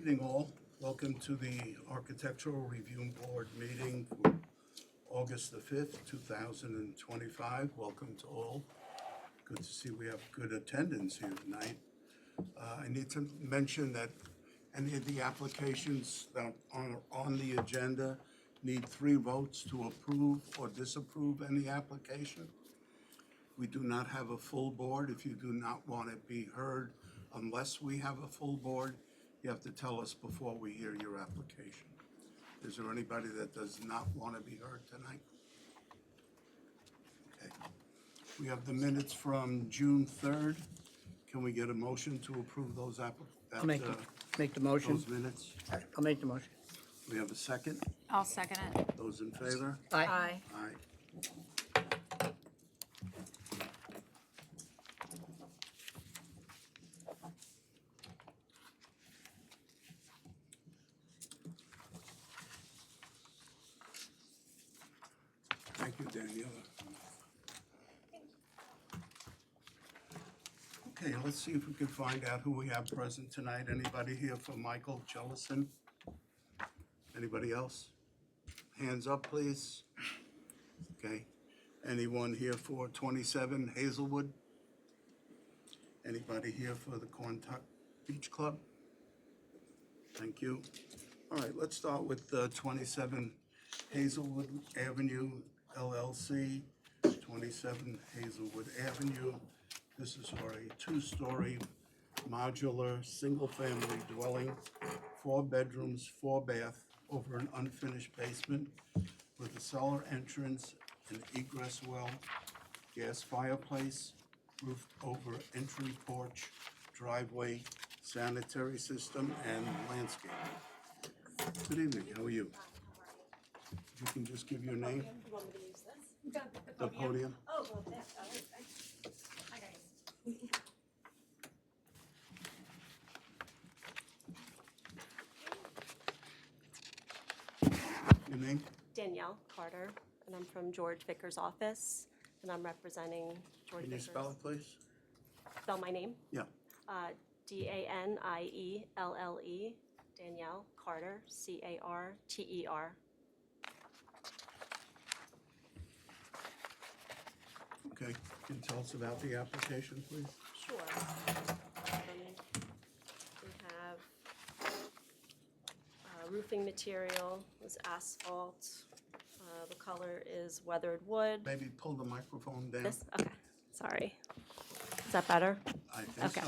evening, all. Welcome to the Architectural Review Board meeting for August the 5th, 2025. Welcome to all. Good to see we have good attendance here tonight. I need to mention that any of the applications that are on the agenda need 3 votes to approve or disapprove any application. We do not have a full board. If you do not want to be heard unless we have a full board, you have to tell us before we hear your application. Is there anybody that does not want to be heard tonight? Okay. We have the minutes from June 3rd. Can we get a motion to approve those I'll make the motion. those minutes? I'll make the motion. We have a second. I'll second it. Those in favor? Aye. Aye. Thank you, Daniela. Okay, let's see if we can find out who we have present tonight. Anybody here for Michael Jellison? Anybody else? Hands up, please. Okay. Anyone here for 27 Hazelwood? Anybody here for the Quantuck Beach Club? Thank you. All right, let's start with 27 Hazelwood Avenue LLC, 27 Hazelwood Avenue. This is for a 2-story modular, single-family dwelling, 4 bedrooms, 4 bath, over an unfinished basement with a cellar entrance, an egress well, gas fireplace, roof over entry porch, driveway, sanitary system, and landscaping. Good evening, how are you? If you can just give your name, You want me to use this? the podium. Oh, well, that, hi, guys. Your name? Danielle Carter, and I'm from George Vickers' office, and I'm representing George Can you Vickers. spell it, please? Spell my name? Yeah. Danielle, Danielle Carter, Carter. Okay, can you tell us about the application, please? Sure. We have roofing material is asphalt. The color is weathered wood. Maybe pull the microphone down. This, okay, sorry. Is that better? I think so.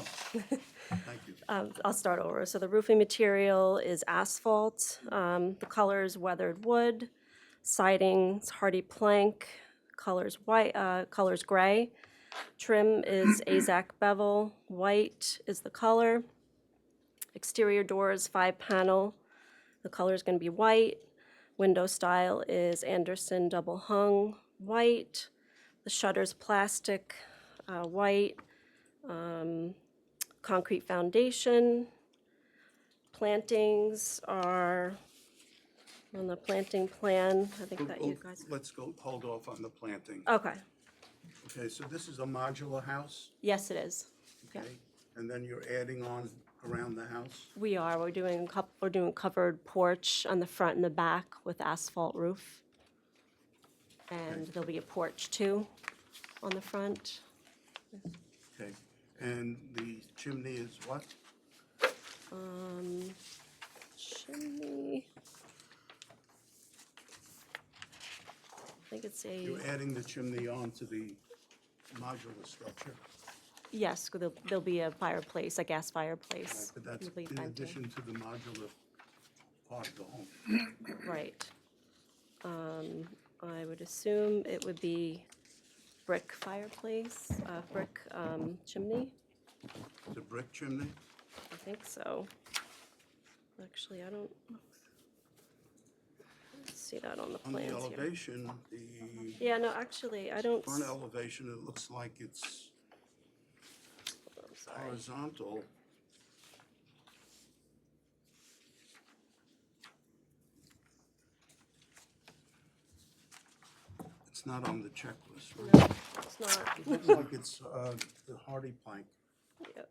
Thank you. I'll start over. So the roofing material is asphalt. The color is weathered wood. Siding is hardy plank. Color's white. Color's gray. Trim is AZAC bevel. White is the color. Exterior doors 5-panel. The color is going to be white. Window style is Anderson double hung white. The shutters plastic white. Concrete foundation. Plantings are on the planting plan. I think that you guys. Let's go, hold off on the planting. Okay. Okay, so this is a modular house, Yes, it is. Yeah. okay? And then you're adding on around the house? We are. We're doing covered porch on the front and the back with asphalt roof. And there'll be a porch too on the front. Okay, and the chimney is what? Chimney. I think it's a, You're adding the chimney onto the modular structure, yes, there'll be a fireplace, a gas fireplace. but that's It'll be in vented. addition to the modular part of the home. Right. I would assume it would be brick fireplace, brick chimney. The brick chimney? I think so. Actually, I don't see that on the On the plans here. elevation, the Yeah, no, actually, I don't. front elevation, it looks like it's I'm sorry. horizontal. It's not on the checklist, right? No, it's not. It looks like it's the hardy plank. Yep.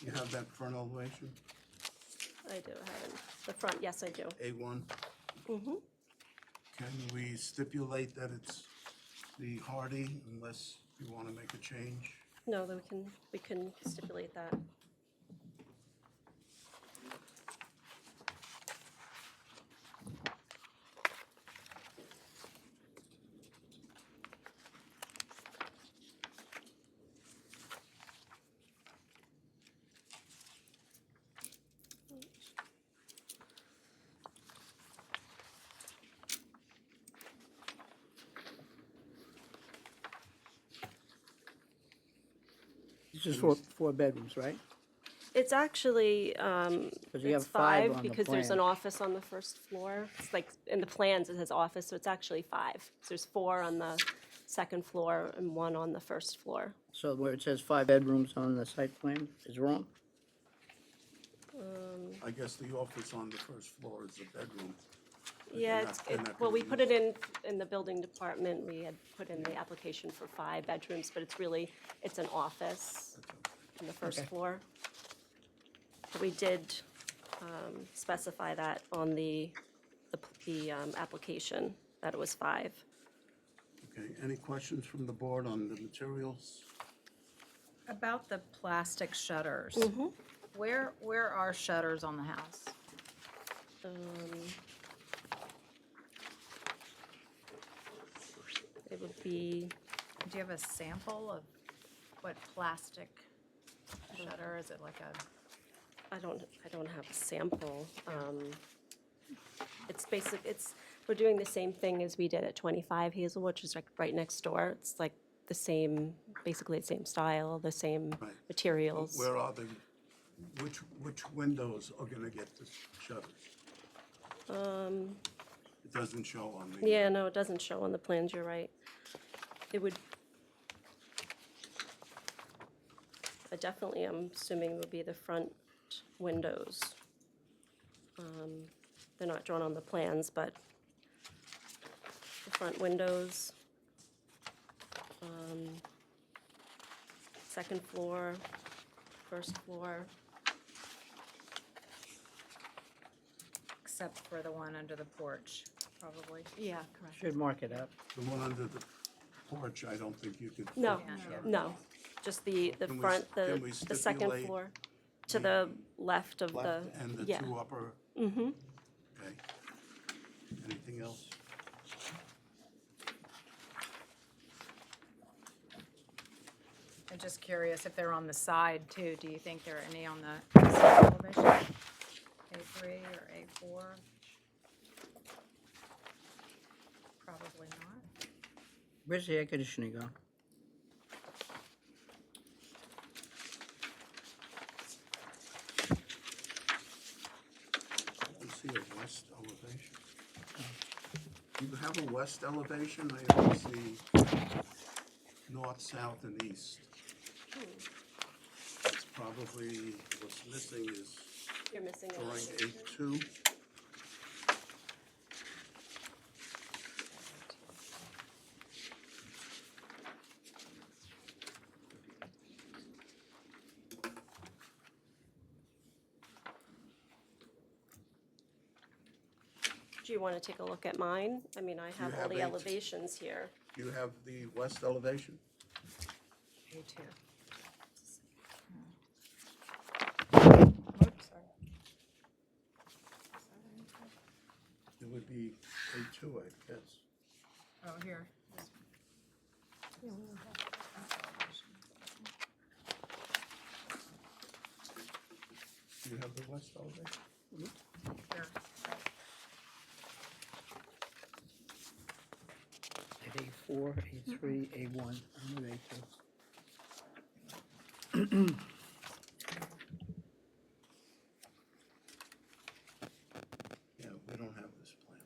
You have that front elevation? I do have it. The front, yes, I do. A1? Can we stipulate that it's the hardy unless you want to make a change? No, then we can stipulate that. This is four bedrooms, right? It's actually, you have it's five five on the because there's an plan. office on the first floor. It's like, in the plans, it says office, so it's actually five. So there's four on the second floor and one on the first floor. So where it says 5 bedrooms on the site plan is wrong? I guess the office on the first floor is a bedroom. But Yeah, they're not- they're not well, we gonna put use it in the building department, we had put in the application for 5 bedrooms, but it's really, it's an office on the first Okay. floor. But we did specify that on the application, that it was 5. Okay, any questions from the board on the materials? About the plastic shutters. Where are shutters on the house? It would be, Do you have a sample of what plastic shutter, is it like a, I don't have a sample. It's we're doing the same thing as we did at 25 Hazel, which is like right next door. It's like the same, basically the same style, the same Right. materials. Where are the, which windows are gonna get the shutters? It doesn't show on the. Yeah, no, it doesn't show on the plans, you're right. It would, I definitely am assuming would be the front windows. They're not drawn on the plans, but the front windows. Second floor, first floor. except for the one under the porch, probably? Yeah, correct. Should mark it up. The one under the porch, I don't think you could. No, put the shutters. no, just the Can we- front, can we the second stipulate floor, to the left of the, Left and the yeah. two upper. Okay. Anything else? I'm just curious if they're on the side too. Do you think there are any on the elevation? A3 or A4? Probably not. Where's the air conditioning go? I see a west elevation. Do you have a west elevation? I only see north, south, and east. It's probably, what's missing is You're missing a drawing A2. Do you want to take a look at mine? I mean, I have all have the eight. elevations here. Do you have the west elevation? A2. Oops, sorry. It would be A2, I guess. Oh, here. Do you have the west elevation? Here. At A4, A3, A1, I'm with A2. Yeah, we don't have this plan.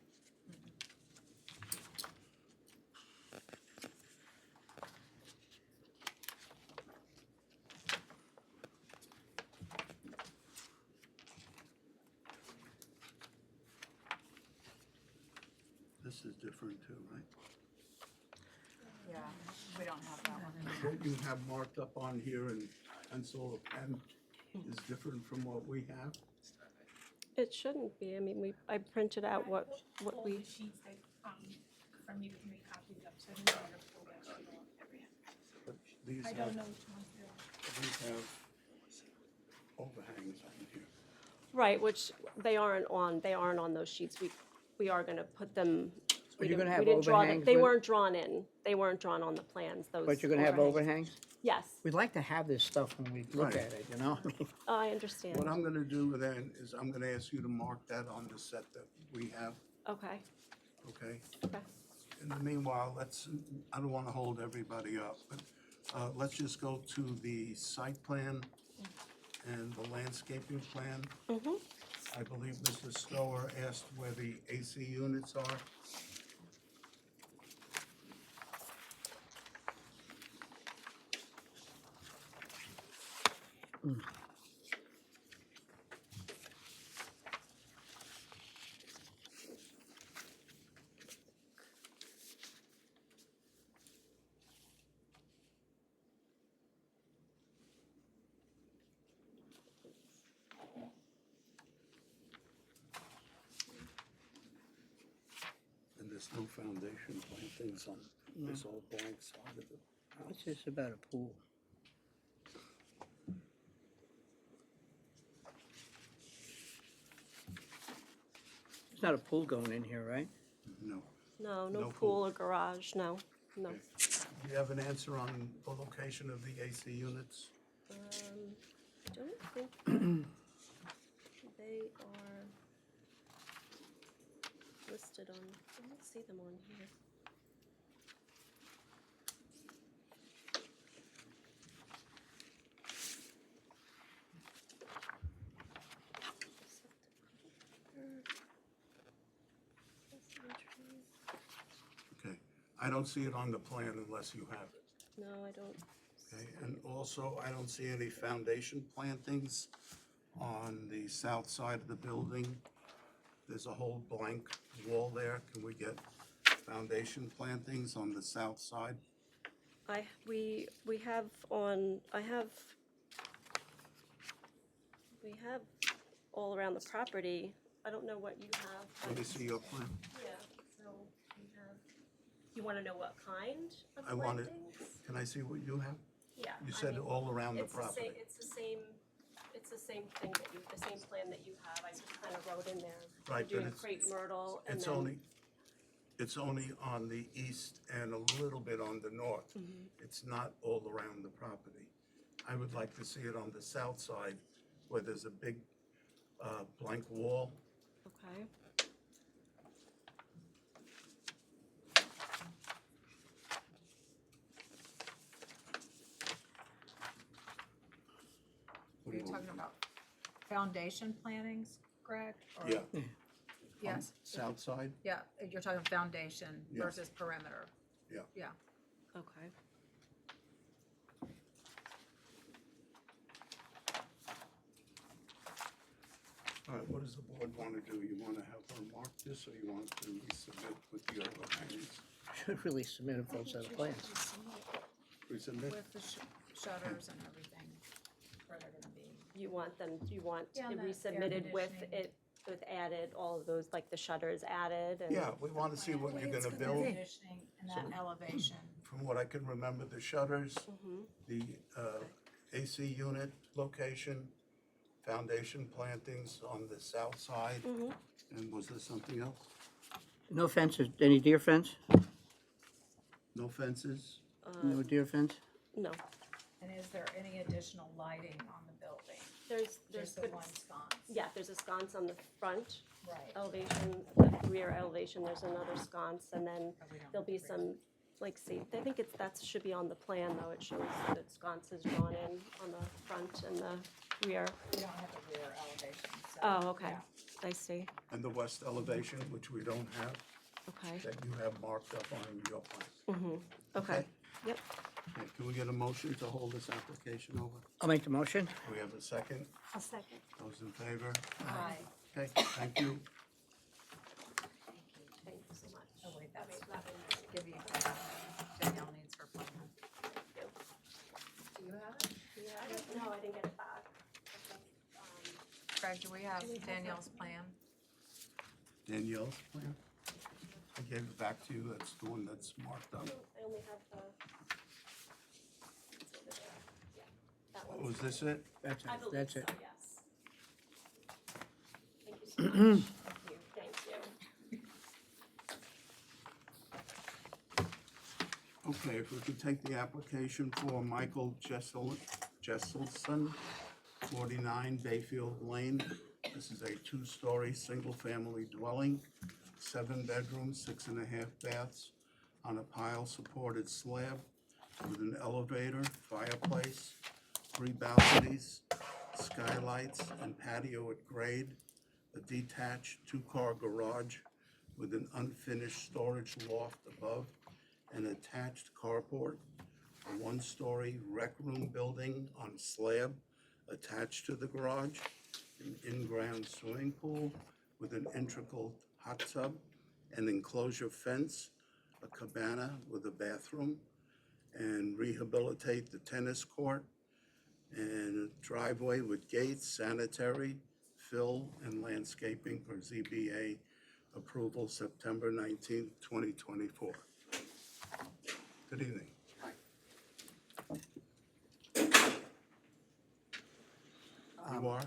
This is different too, right? Yeah, we don't have that one. What you have marked up on here in pencil or pen is different from what we have. It shouldn't be. I mean, I printed out what All we, the sheets that, from you can make copies of, so I didn't want to pull that sheet off every. But these I have, don't know which ones they're. these have overhangs on here. right, which they aren't on those sheets. We are gonna put them. But you're gonna have we didn't draw them. overhangs They with- weren't drawn in. They weren't drawn on the plans, those. But you're gonna have overhangs? Yes, We'd like to have this stuff when we look Right. at it, you know? I mean, I understand. What I'm gonna do then is I'm gonna ask you to mark that on the set that we have, Okay, okay? okay. In the meanwhile, I don't wanna hold everybody up, but, let's just go to the site plan and the landscaping plan. I believe Mrs. Stower asked where the AC units are. And there's no foundation plantings on this old blank side of the It's just about a pool. There's not a pool going in here, right? No. No, No no pool. pool or garage, no, no. Do you have an answer on the location of the AC units? I don't think they are listed on, I don't see them on here. Okay, I don't see it on the plan unless you have it. No, I don't. Okay, and also, I don't see any foundation plantings on the south side of the building. There's a whole blank wall there. Can we get foundation plantings on the south side? We have all around the property. I don't know what you have. Let me see your plan. Yeah, so we have, you want to know what kind of I want it. plantings? Can I see what you have? Yeah. You I said mean, all around the it's the property. same, it's the same thing that you, the same plan that you have. I just kind of wrote in there. We're Right, but doing it's- crepe myrtle and It's then. only on the east and a little bit on the north. Mm-hmm. It's not all around the property. I would like to see it on the south side where there's a big blank wall. Okay. What Are do you you want? talking about foundation plantings, Greg? Or- Yeah. Yes, South side? yeah, you're talking foundation Yeah. versus perimeter. Yeah. Yeah. Okay. All right, what does the board want to do? You want to have her mark this, or you want to resubmit with the overhangs? Should really submit a full set of plans. Resubmit? With the shutters and everything, where they're gonna be. You want Yeah, it and the air resubmitted with conditioning. it, with added, all of those, like the shutters added and. Yeah, we want to see what you're gonna build. Conditioning and that elevation. From what I can remember, the shutters, the AC unit location, foundation plantings on the south side, and was there something else? No fences, any deer fence? No fences? No deer fence? No, And is there any additional lighting on the building? there's Just the good- one sconce? yeah, there's a sconce on the front Right. elevation, the rear elevation, there's another sconce, and then But we don't there'll be have to some, like, see, I think that should be on the plan, though, it shows the sconces drawn in on the front and the rear. We don't have the rear elevation, so. Oh, okay, yeah. I see, And the west elevation, which we don't have, okay, that you have marked up on your plan. okay, yep. Okay, can we get a motion to hold this application over? I'll make the motion. Do we have a second? A second. Those in favor? Aye. Okay, thank you. Thank you so much. Oh, wait, that's, give you, Danielle needs her plan. Do you have it? No, I didn't get it back. I think, Greg, do we have Danielle's plan? Danielle's plan? I gave it back to you, that's the one that's marked up. I only have the. That Oh, is this it? That's I it, believe that's so, it. yes. Thank you so much. Thank you. Okay, if we could take the application for Michael Jesselson, 49 Bayfield Lane. This is a two-story, single-family dwelling, 7 bedrooms, 6.5 baths, on a pile-supported slab with an elevator, fireplace, 3 balconies, skylights, and patio at grade, a detached 2-car garage with an unfinished storage loft above, an attached carport, a 1-story rec room building on slab attached to the garage, an in-ground swimming pool with an integral hot tub, an enclosure fence, a cabana with a bathroom, and rehabilitate the tennis court, and a driveway with gates, sanitary, fill, and landscaping for ZBA approval September 19th, 2024. Good evening. You are?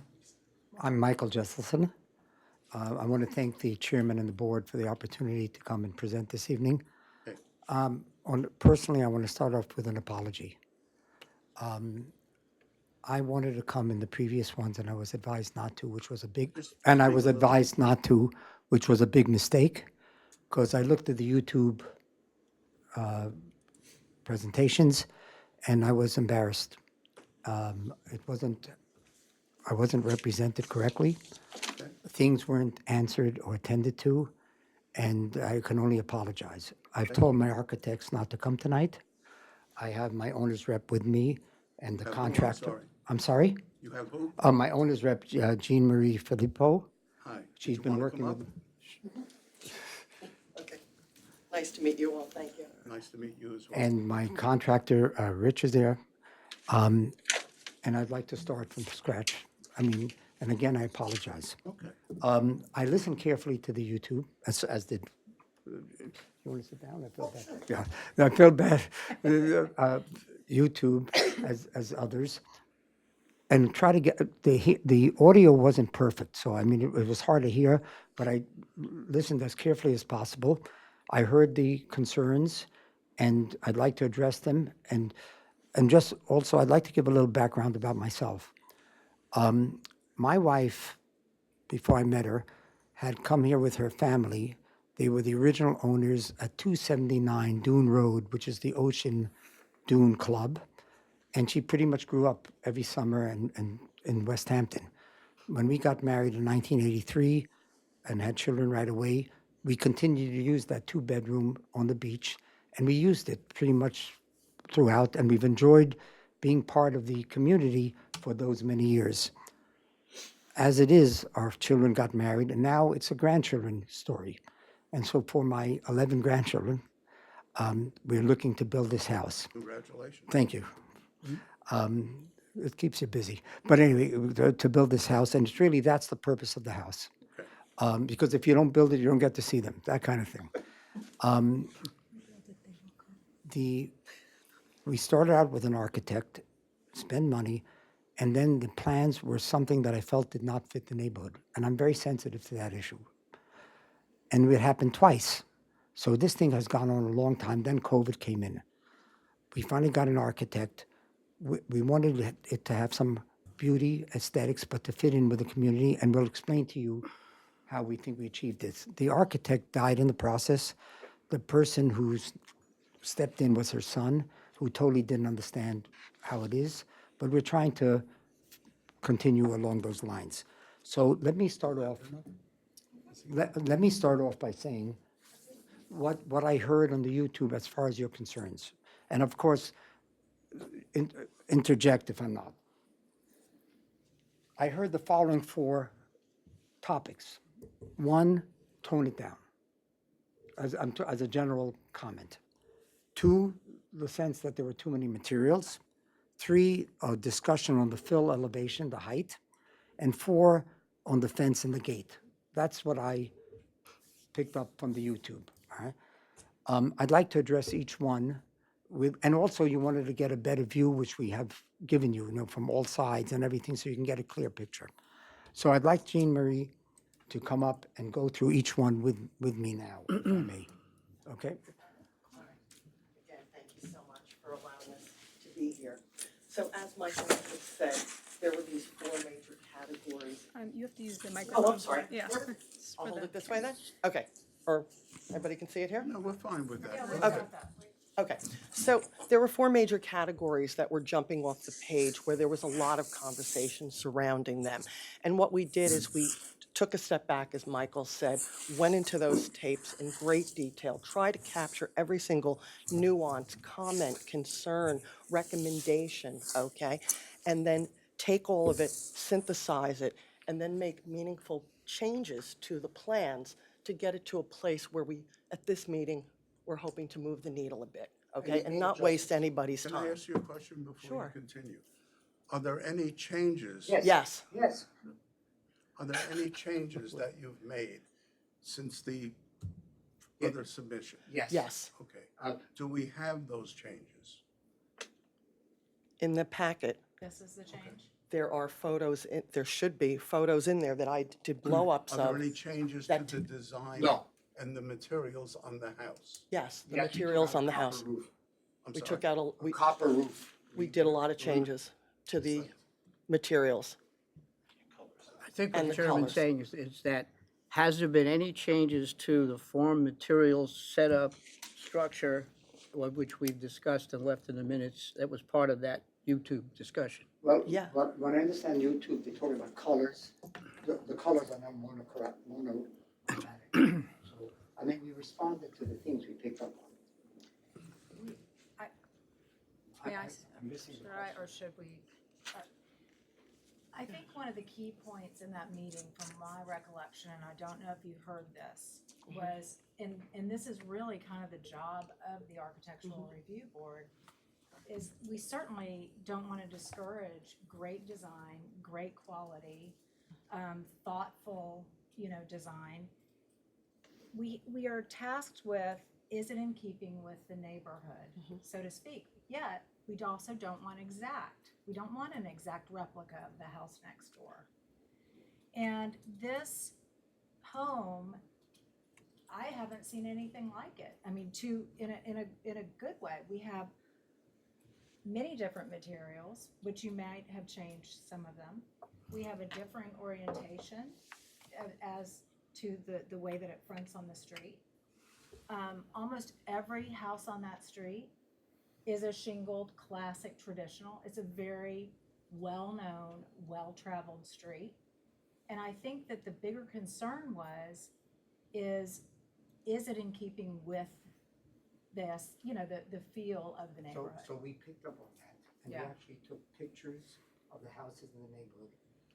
I'm Michael Jesselson. I want to thank the chairman and the board for the opportunity to come and present this evening. Okay. Personally, I want to start off with an apology. I wanted to come in the previous ones, and I was advised not to, which was a big, Just and I speak was a little- advised not to, which was a big mistake, because I looked at the YouTube presentations, and I was embarrassed. I wasn't represented correctly. Things weren't answered or attended to, and I can only apologize. I've told my architects not to come tonight. I have my owner's rep with me and the Have who? I'm contractor. sorry. I'm sorry? You have who? My owner's rep, Jean Marie Filippo. Hi. Did She's you been wanna working come with. Okay. Nice to meet you all. Thank you. Nice to meet you as well. And my contractor, Rich, is there. And I'd like to start from scratch. I mean, and again, I apologize. Okay. I listened carefully to the YouTube, as did. You want to sit down? I feel bad. Yeah, I feel bad. YouTube, as others, and try to get the audio wasn't perfect. So I mean, it was hard to hear, but I listened as carefully as possible. I heard the concerns, and I'd like to address them. And just also, I'd like to give a little background about myself. My wife, before I met her, had come here with her family. They were the original owners at 279 Dune Road, which is the Ocean Dune Club. And she pretty much grew up every summer in West Hampton. When we got married in 1983 and had children right away, we continued to use that 2-bedroom on the beach. And we used it pretty much throughout. And we've enjoyed being part of the community for those many years. As it is, our children got married, and now it's a grandchildren story. And so for my 11 grandchildren, we're looking to build this house. Congratulations. Thank you. It keeps you busy. But anyway, to build this house, and it's really, that's the purpose of the house. Okay. Because if you don't build it, you don't get to see them, that kind of thing. We started out with an architect, spend money, and then the plans were something that I felt did not fit the neighborhood. And I'm very sensitive to that issue. And it happened twice. So this thing has gone on a long time. Then COVID came in. We finally got an architect. We wanted it to have some beauty, aesthetics, but to fit in with the community. And we'll explain to you how we think we achieved this. The architect died in the process. The person who stepped in was her son, who totally didn't understand how it is. But we're trying to continue along those lines. So let me start off. Let me start off by saying what I heard on the YouTube as far as your concerns. And of course, interject if I'm not. I heard the following 4 topics. 1, tone it down, as a general comment. 2, the sense that there were too many materials. 3, a discussion on the fill elevation, the height. And 4, on the fence and the gate. That's what I picked up from the YouTube, all right? I'd like to address each one with, and also you wanted to get a better view, which we have given you, from all sides and everything, so you can get a clear picture. So I'd like Jean Marie to come up and go through each one with me now, if I may. Okay? Again, thank you so much for allowing us to be here. So as Michael has said, there were these 4 major categories. You have to use the microphone. Oh, I'm sorry. Yeah. I'll hold it this way then? Okay. Or everybody can see it here? No, we're fine with that. Okay. Okay, so there were 4 major categories that were jumping off the page where there was a lot of conversation surrounding them. And what we did is we took a step back, as Michael said, went into those tapes in great detail, tried to capture every single nuance, comment, concern, recommendation, okay? And then take all of it, synthesize it, and then make meaningful changes to the plans to get it to a place where we, at this meeting, we're hoping to move the needle a bit, okay? And not waste anybody's Can I time. ask you a question before Sure. you continue? Are there any changes? Yes, Yes. Are there any changes that you've made since the other submission? yes. Okay. Do we have those changes? In the packet, This is the change. there are photos, there should be photos in there that I did blow-ups Are there of. any changes to that- the design? No. And the materials on the house? Yes, the materials on the house. I'm We sorry. took out, we Copper roof. did a lot of changes to the materials. I think what And the the chairman's colors. saying is that, has there been any changes to the form, materials, setup, structure, which we've discussed and left in the minutes, that was part of that YouTube discussion? Well, Yeah. when I understand YouTube, they talk about colors. The colors are not monochromatic. So, I mean, we responded to the things we picked up on. May I I'm missing the Should I, question. or should we? I think one of the key points in that meeting, from my recollection, and I don't know if you heard this, was, and this is really kind of the job of the Architectural Review Board, is we certainly don't want to discourage great design, great quality, thoughtful, design. We are tasked with, is it in keeping with the neighborhood, so to speak? Yet, we also don't want exact. We don't want an exact replica of the house next door. And this home, I haven't seen anything like it. I mean, in a good way. We have many different materials, which you might have changed some of them. We have a differing orientation as to the way that it fronts on the street. Almost every house on that street is a shingled, classic, traditional. It's a very well-known, well-traveled street. And I think that the bigger concern is it in keeping with this, the feel of the neighborhood? So we picked up on that, and we Yeah. actually took pictures of the houses in the neighborhood.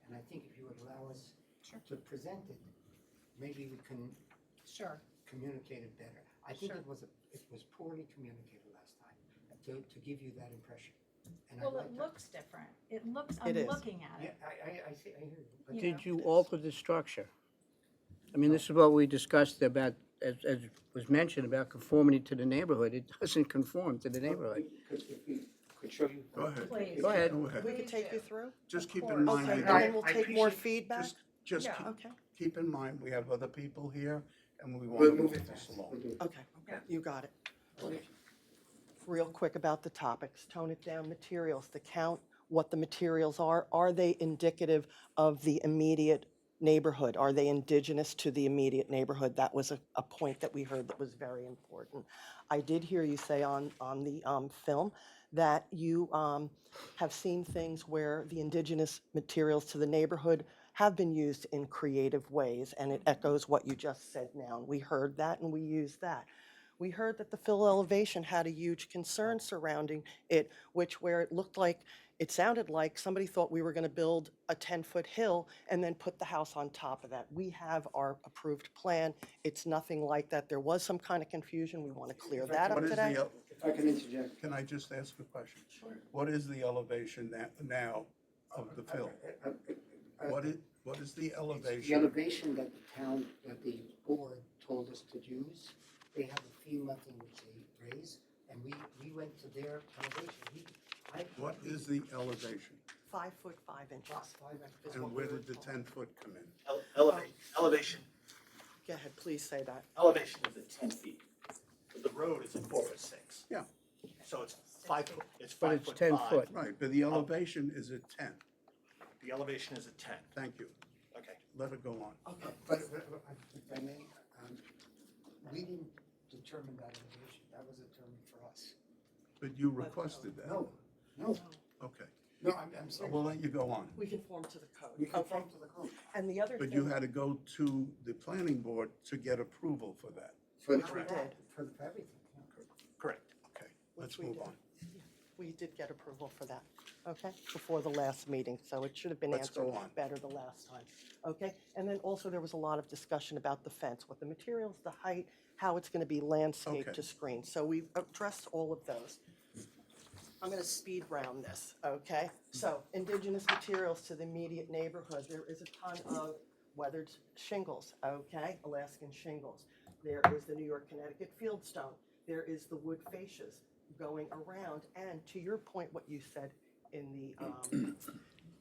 And I think if you would allow us Sure. to present it, maybe we can Sure. communicate it better. I think Sure. it was poorly communicated last time, to give you that impression. And Well, I'd it like looks different. I'm It is. looking at Yeah, it. I see, I hear you. But You Did know, you alter the structure? I mean, this is what we discussed about, as was mentioned, about conformity to the neighborhood. It doesn't conform to the neighborhood. If we could show you. Go ahead. Please. Go ahead. Go ahead. We could take you through? Just keep Of in course. mind, Okay, and that- then we'll take more feedback? just Yeah. Okay, keep in mind, we have other people here, and we want We'll to move move it this fast. along. We'll do it. okay, Yeah. you got it. Real quick about the topics, tone it down, materials, the count, what the materials are they indicative of the immediate neighborhood? Are they indigenous to the immediate neighborhood? That was a point that we heard that was very important. I did hear you say on the film that you have seen things where the indigenous materials to the neighborhood have been used in creative ways, and it echoes what you just said now. We heard that and we used that. We heard that the fill elevation had a huge concern surrounding it, where it sounded like somebody thought we were going to build a 10-foot hill and then put the house on top of that. We have our approved plan. It's nothing like that. There was some kind of confusion. We want to clear that up What is today. the, If I can interject. can I just ask a question? Sure. What is the elevation now of the fill? What is the The elevation? elevation that the town, that the board told us to use, they have a FEMA thing which they raise, and we went to their elevation. What is the elevation? 5 foot 5 inches. is And what where we were did the told. 10-foot come in? Elevation, Go ahead, please say that. elevation is at 10 feet. But the road is at 4'6". Yeah. So it's 5 foot, it's But 5 it's foot 10 5. foot. Right, but the elevation is at 10. The elevation is at 10. Thank you. Okay. Let it go on. Okay, but if I may, we didn't determine that elevation, that was determined for us. But you requested that. No, Okay, I'm so sorry. we'll let you go on. We conform to the code. We Okay. conform to the code. And the other But you thing, had to go to the planning board to get approval for that. For Which we did. For everything, yeah. Correct. Okay, Which let's we move did. on. we did get approval for that, okay, before the last meeting, so it should have been Let's go answered on. better the last time, okay? And then also there was a lot of discussion about the fence, what the materials, the height, how it's gonna be landscaped Okay. to screen. So we've addressed all of those. I'm gonna speed round this, okay? So indigenous materials to the immediate neighborhood, there is a ton of weathered shingles, okay? Alaskan shingles. There is the New York, Connecticut fieldstone. There is the wood fascias going around. And to your point, what you said in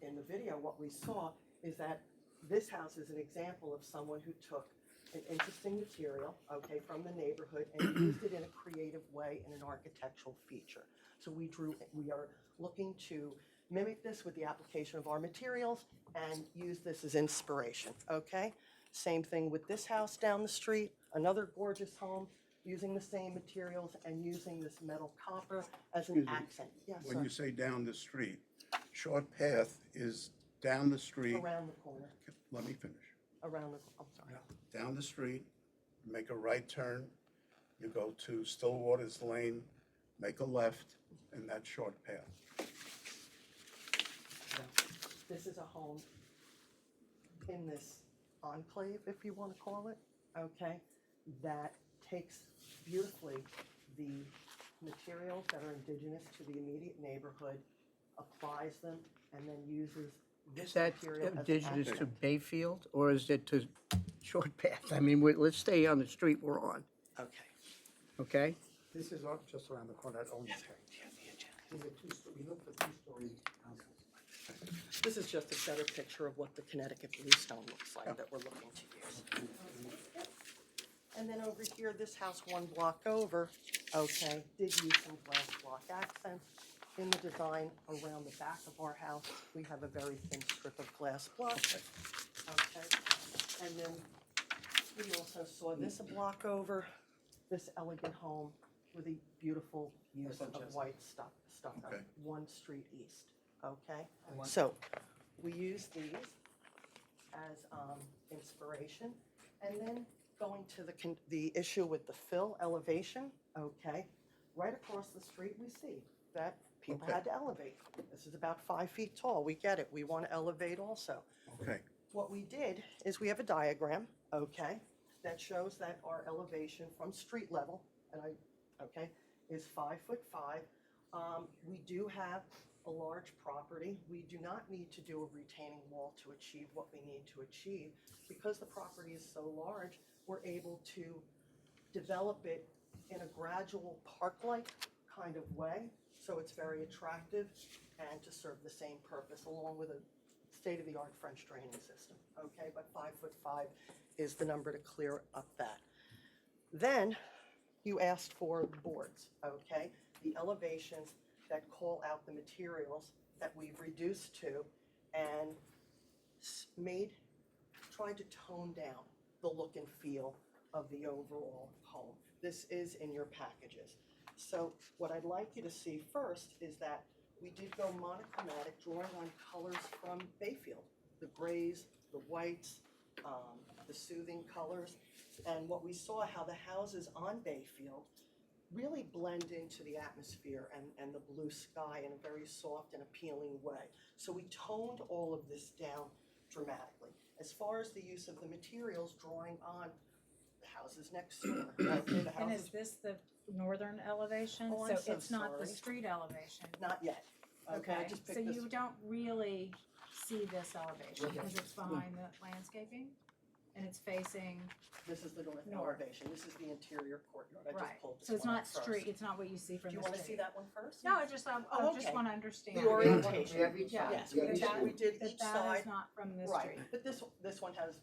the video, what we saw is that this house is an example of someone who took an interesting material, okay, from the neighborhood and used it in a creative way in an architectural feature. So we are looking to mimic this with the application of our materials and use this as inspiration, okay? Same thing with this house down the street, another gorgeous home, using the same materials and using this metal copper as an Excuse me. accent. Yes, When you sir, say down the street, Short Path is down the street. around the corner, Let me finish. around the, I'm sorry. Down the street, make a right turn, you go to Stillwater's Lane, make a left, and that's Short Path. This is a home in this enclave, if you want to call it, okay, that takes beautifully the materials that are indigenous to the immediate neighborhood, applies them, and then uses Is this that material as an indigenous to accent. Bayfield, or is it to Short Path? I mean, let's stay on the street we're on, Okay, okay? This is just around the corner at Owens Ferry. These are we look for two-story houses. this is just a better picture of what the Connecticut bluestone looks like that we're looking to use. And then over here, this house one block over, okay, did use some glass block accents. In the design around the back of our house, we have a very thin strip of glass block. Okay, and then we also saw this a block over, this elegant home with a beautiful use of white stucco, Okay. 1 street east, okay? So, we use these as inspiration, and then going to the issue with the fill elevation, okay? Right across the street, we see that people Okay. had to elevate. This is about 5 feet tall, we get it, we want to elevate also. Okay, What we did is we have a diagram, okay, that shows that our elevation from street level, is 5'5". We do have a large property. We do not need to do a retaining wall to achieve what we need to achieve. Because the property is so large, we're able to develop it in a gradual park-like kind of way, so it's very attractive and to serve the same purpose, along with a state-of-the-art French draining system, okay? But 5'5" is the number to clear up that. Then, you asked for boards, okay? The elevations that call out the materials that we've reduced to and tried to tone down the look and feel of the overall home. This is in your packages. So what I'd like you to see first is that we did go monochromatic, drawing on colors from Bayfield, the grays, the whites, the soothing colors. And what we saw, how the houses on Bayfield really blend into the atmosphere and the blue sky in a very soft and appealing way. So we toned all of this down dramatically. As far as the use of the materials, drawing on the houses next door. Okay, the And is houses, this the northern elevation? Oh, I'm so it's not the sorry. street elevation. not yet. Okay, I just So picked this. you don't really see this elevation, because it's behind the landscaping, and it's facing, This is the north North. elevation, this is the interior courtyard, I right. just pulled this So it's one not up first. straight, it's not what you see Do from you the wanna see street. that one first? No, I just okay. wanna understand. The orientation. Yeah. Yes, That- we did That each that side. is not from the Right, street. but this one has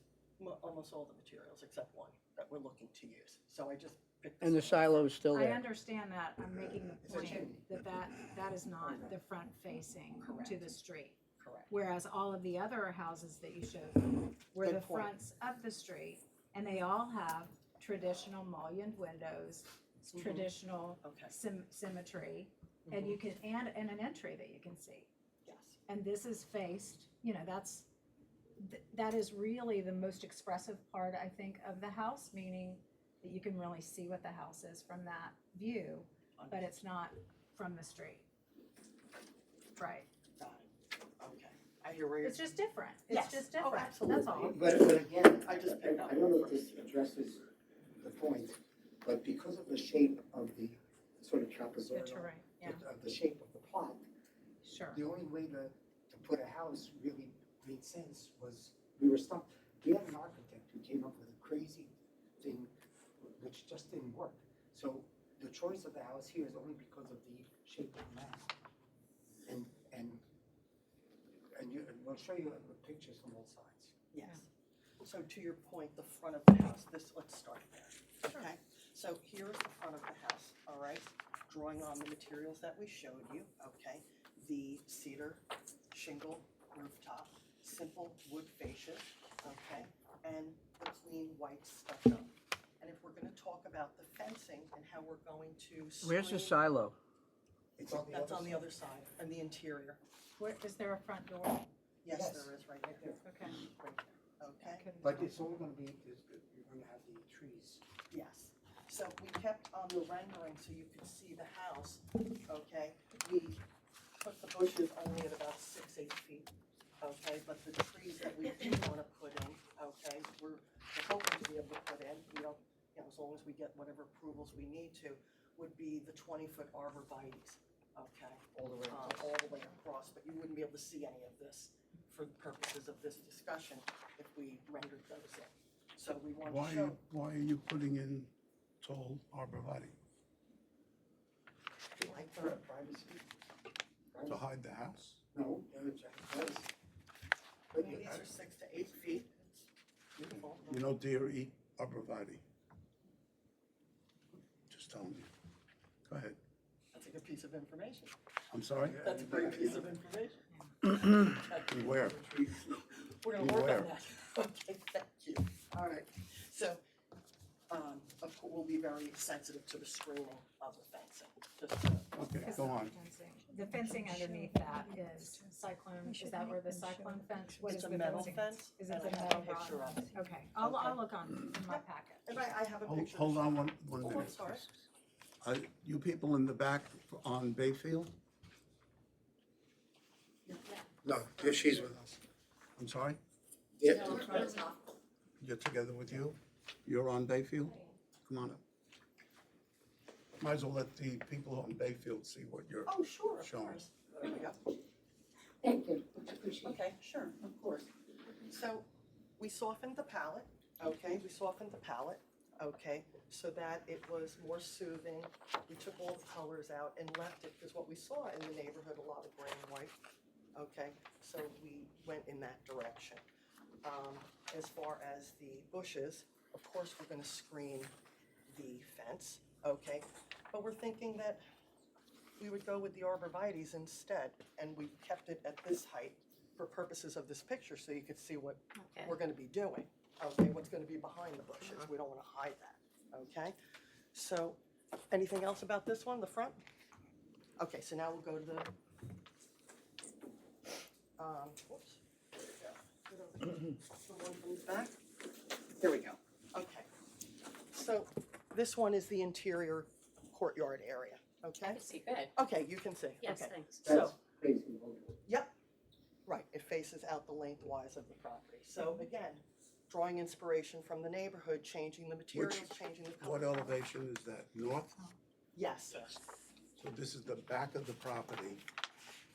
almost all the materials except one that we're looking to use, so I just picked this And the one. silo is still I there. understand that, I'm making the It's a point chimney. that is not the front facing to Correct. the street. Correct. Whereas all of the other houses that you showed me were Good the point. fronts of the street, and they all have traditional mullioned windows, traditional Okay, symmetry, and you can, and an entry that you can see. yes. And this is faced, you know, that is really the most expressive part, I think, of the house, meaning that you can really see what the house is from that view, but it's not from the street. Right, Got it. Okay, I hear where you're. it's just different, Yes. it's just Oh, different, that's all. absolutely. But again, I just picked up I don't know if this addresses the point, but because of the shape of the sort of The trapezoidal, terrain, yeah, of the shape of the plot, sure. the only way to put a house really made sense was, we were stuck. We had an architect who came up with a crazy thing which just didn't work. So the choice of the house here is only because of the shape of the land. And we'll show you the pictures from all sides. Yes. So to your point, the front of the house, let's start there, okay? So here is the front of the house, all right? Drawing on the materials that we showed you, okay? The cedar shingle rooftop, simple wood fascia, okay? And the clean white stucco. And if we're gonna talk about the fencing and how we're going to Where's the screen- silo? It's on the That's other on the side. other side, and the interior. Where, is there a front door? Yes, Yes. there is, right there, Okay. right there, okay? Couldn't But tell. it's all gonna be, you're gonna have the trees. Yes, so we kept on the rendering so you could see the house, okay? We put the bushes only at about 6, 8 feet, okay? But the trees that we do wanna put in, okay, we're hoping to be able to put in, you know, as long as we get whatever approvals we need to, would be the 20-foot arborvitaes, okay? All the way All the way across, but you wouldn't be able to see any of this for the purposes of this discussion if we rendered those in. So we want to show. Why are you putting in tall arborvitae? Like for privacy? To hide the house? No, that's, but you, These are 6 to 8 feet. It's beautiful. You know deer eat arborvitae. Just telling you. Go ahead. That's a good piece of information. I'm sorry? That's a great piece of information. Beware. We're gonna work on Beware. that. Okay, thank you. All right. So, of course, we'll be very sensitive to the screening of the fencing. Okay, go on. The fencing underneath that is cyclone, is that where the cyclone fence, what is It's a the metal fencing? fence. Is it and the I have a metal picture rod? of it. Okay, I'll Okay. look on in my packet. And I have a picture. Hold on one Oh, I'm minute. sorry. You people in the back on Bayfield? no, she's with us. I'm sorry? Yeah, You're together with you? You're on Bayfield? Come on up. Might as well let the people on Bayfield see what you're, Oh, sure, of Showing. course. There we go. thank you, much appreciated. Okay, sure, of course. So we softened the palette, okay, okay, so that it was more soothing. We took all the colors out and left it, because what we saw in the neighborhood, a lot of gray and white, okay? So we went in that direction. As far as the bushes, of course, we're gonna screen the fence, okay? But we're thinking that we would go with the arborvitaes instead, and we kept it at this height for purposes of this picture, so you could see what Okay. we're gonna be doing, okay, what's gonna be behind the bushes, we don't wanna hide that, okay? So, anything else about this one, the front? Okay, so now we'll go to the, whoops. The one from the back, there we go, okay. So, this one is the interior courtyard area, okay? See, good. Okay, you can see, Yes, okay. thanks. So, That's crazy. yep, right, it faces out the lengthwise of the property. So again, drawing inspiration from the neighborhood, changing the materials, changing the color. what elevation is that? North? Yes, sir. So this is the back of the property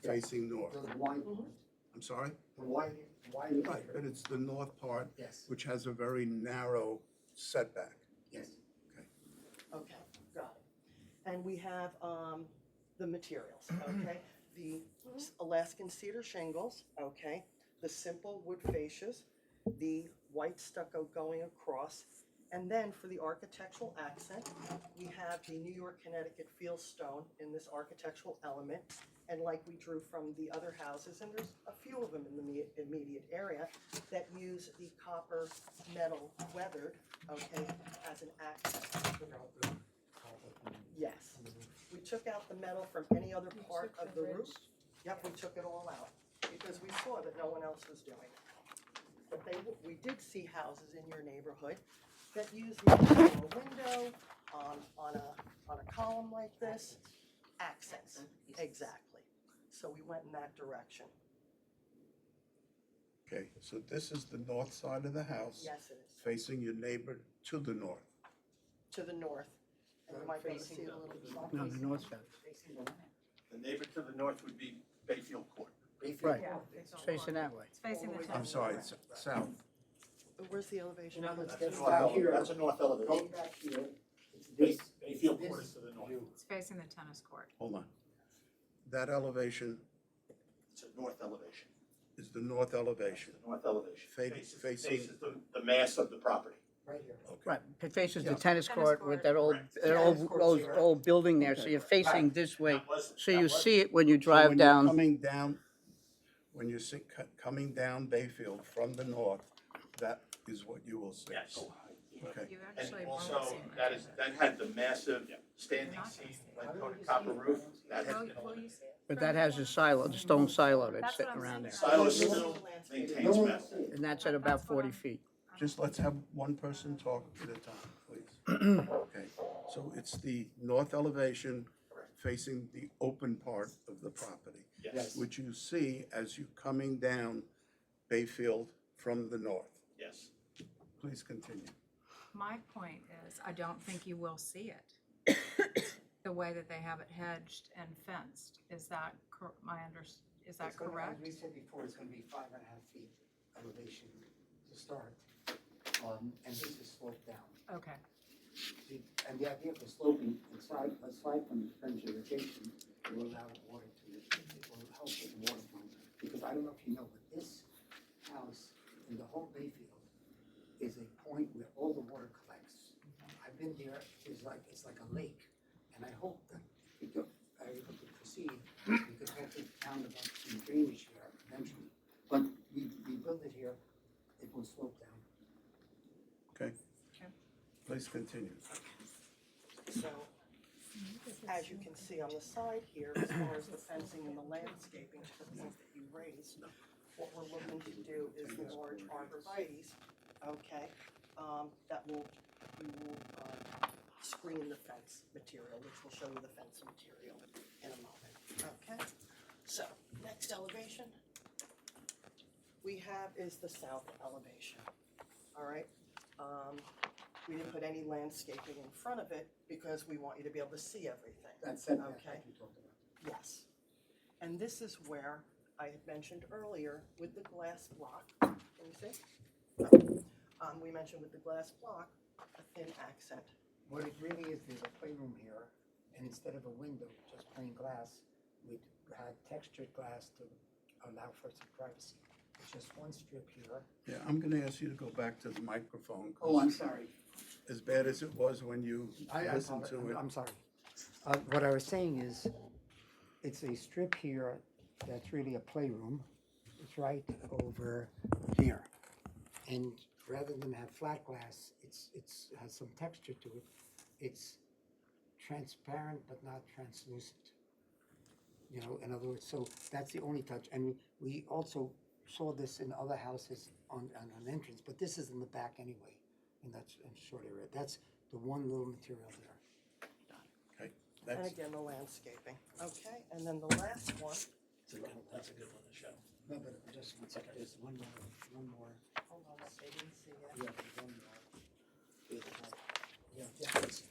facing north. The wide Mhm. one. I'm sorry? The wide Right, but it's the north part, Yes, which has a very narrow setback. yes. Okay, got it. And we have the materials, okay? The Alaskan cedar shingles, okay? The simple wood fascias, the white stucco going across. And then for the architectural accent, we have the New York, Connecticut fieldstone in this architectural element. And like we drew from the other houses, and there's a few of them in the immediate area, that use the copper metal weathered, okay, as an accent. Yes. We took out the metal from any other part of the roof. Yep, we took it all out, because we saw that no one else was doing it. But we did see houses in your neighborhood that use the a window, on a column like this, accents, exactly. So we went in that direction. Okay, so this is the north side of the house. Yes, it is, Facing your neighbor to the north. to the north. And you might be able to see it a little bit. No, the north side. The neighbor to the north would be Bayfield Court. Right, Yeah, it's facing that way. It's facing the I'm tennis sorry, court. it's south. Where's the elevation? That's a north elevation. back here, it's Bayfield Court is to the north. It's facing the tennis court. Hold on. That elevation It's a north elevation. is the north elevation. The north elevation. Facing- Faces the mass of the property. right here. Right, it faces the Yeah. tennis court with that Correct. old building there, so you're facing this way. That was- So that you was- see it when you So drive when you're down. coming down, when you're coming down Bayfield from the north, that is what you will see. Yes. Okay, You And actually won't also, see much that of is, it. that had the massive standing seam, like on a copper roof. That has Will been will you eliminated. see it? But that has a silo, the stone silo that's That's sitting what I'm around there. saying. Silo still maintains metal. And that's at about 40 feet. just let's have one person talk at a time, please. Okay, so it's the north elevation facing the open part of the property, Yes, which you see as you're coming down Bayfield from the north. yes. Please continue. My point is, I don't think you will see it. The way that they have it hedged and fenced, is that is that correct? As we said before, it's gonna be 5.5 feet elevation to start. And this is sloped down. Okay, And the idea of the sloping, aside from the fringe vegetation, will allow water to, it will help with water flow. Because I don't know if you know, but this house in the whole Bayfield is a point where all the water collects. I've been there, it's like a lake, and I hope that if we are able to proceed, we could hopefully pound about some drainage here eventually. But we build it here, it will slope down. Okay? Okay. Please continue. So, as you can see on the side here, as far as the fencing and the landscaping, to the point that you raised, what we're looking to do is the large arborvitae's, okay, that will screen the fence material, which will show you the fence material in a moment, okay? So, next elevation we have is the south elevation, all right? We didn't put any landscaping in front of it because we want you to be able to see everything. That's it, Okay. you talked about. Yes. And this is where I had mentioned earlier with the glass block, can you see? No. We mentioned with the glass block, a thin accent. What it really is, there's a playroom here, and instead of a window, just plain glass, we had textured glass to allow for some privacy. It's just one strip here. Yeah, I'm gonna ask you to go back to the microphone. 'cause Oh, I'm sorry. As bad as it was when you listened to it. I'm sorry. What I was saying is, it's a strip here that's really a playroom. It's right over here. And rather than have flat glass, it's has some texture to it. It's transparent but not translucent. You know, in other words, so that's the only touch. And we also saw this in other houses on an entrance, but this is in the back anyway, in that short area. That's the one little material there. Okay, And that's, again, the landscaping, okay? And then the last one, That's a good one to show. No, but just one second, there's one more. hold on, they didn't see it. Yeah, there's one more. Yeah, just one second.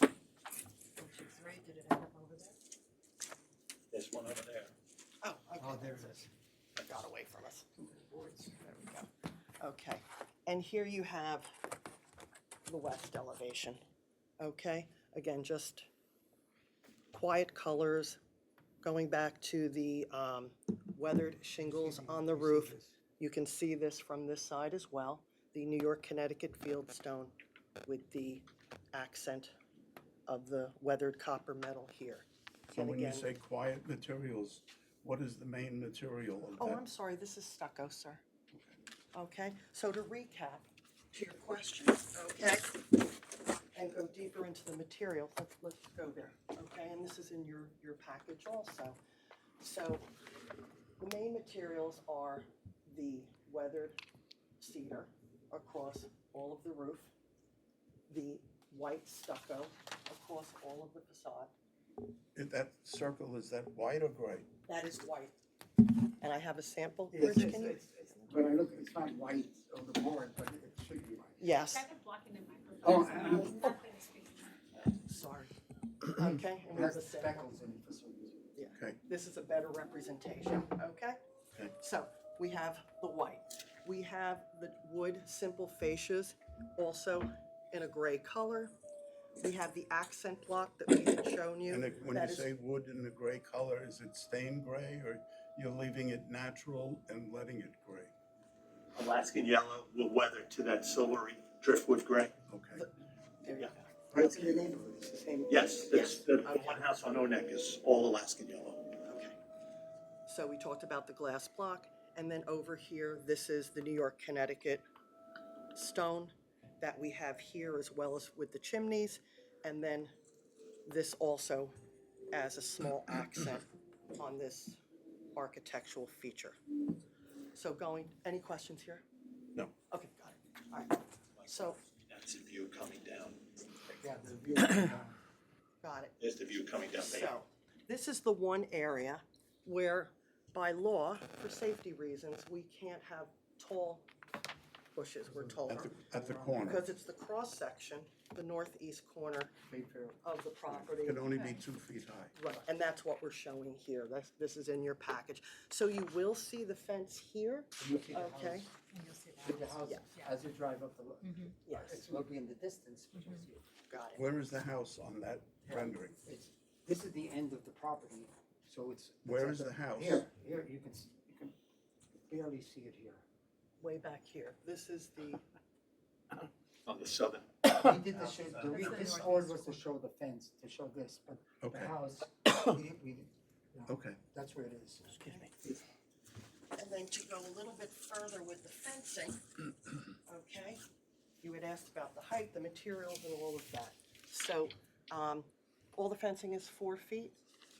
Which is right, did it end up over there? There's one over there. Oh, okay. Oh, there it is. It got away from us. There we go. Okay, and here you have the west elevation, okay? Again, just quiet colors, going back to the weathered shingles on the roof. You can see this from this side as well, the New York, Connecticut fieldstone with the accent of the weathered copper metal here. So And when you again- say quiet materials, what is the main material of Oh, that? I'm sorry, this is stucco, sir. Okay, so to recap to your question, okay? And go deeper into the material, let's go there, okay? And this is in your package also. So the main materials are the weathered cedar across all of the roof, the white stucco across all of the facade. That circle, is that white or gray? That is white. And I have a sample. It's, Rich, can you? when I look, it's not white on the board, but it should be white. Yes, Kind of blocking the Oh, microphone, so nothing is speaking. sorry. Okay, and we have a sample. speckles in it for some reason. Okay, This is a better representation, okay? Okay. So, we have the white. We have the wood simple fascias, also in a gray color. We have the accent block that we had shown you. and when you That is- say wood in the gray color, is it stained gray or you're leaving it natural and letting it gray? Alaskan yellow will weather to that silvery driftwood gray. Okay, There you go. But it's in the neighborhood, it's the same. Yes, Yes. the one house on Onek is all Alaskan yellow. Okay. So we talked about the glass block, and then over here, this is the New York, Connecticut stone that we have here as well as with the chimneys, and then this also as a small accent on this architectural feature. So any questions here? no, Okay, got it. All right. So, That's the view coming down. Yeah, the view, uh, got it. There's the view coming down there. So, this is the one area where, by law, for safety reasons, we can't have tall bushes, we're told. at the corner. Because it's the cross-section, the northeast corner Mayfair. of the property. It can only be 2 feet high. Right, and that's what we're showing here. This is in your package. So you will see the fence here, You see the okay? house, And you'll see see the that. house Yeah. as you drive up the, Yes, it will be in the distance, but you'll see it. got it. Where is the house on that rendering? It's, this is the end of the property, so it's. Where at is the house? Here, you can, you can barely see it here. Way back here. This is the, On the southern. We did the show, the this northeast all was to show the fence, to show this, but Okay. the house, we, Okay, that's where it is. Excuse me. and then to go a little bit further with the fencing, okay? You had asked about the height, the materials, and all of that. So, all the fencing is 4 feet.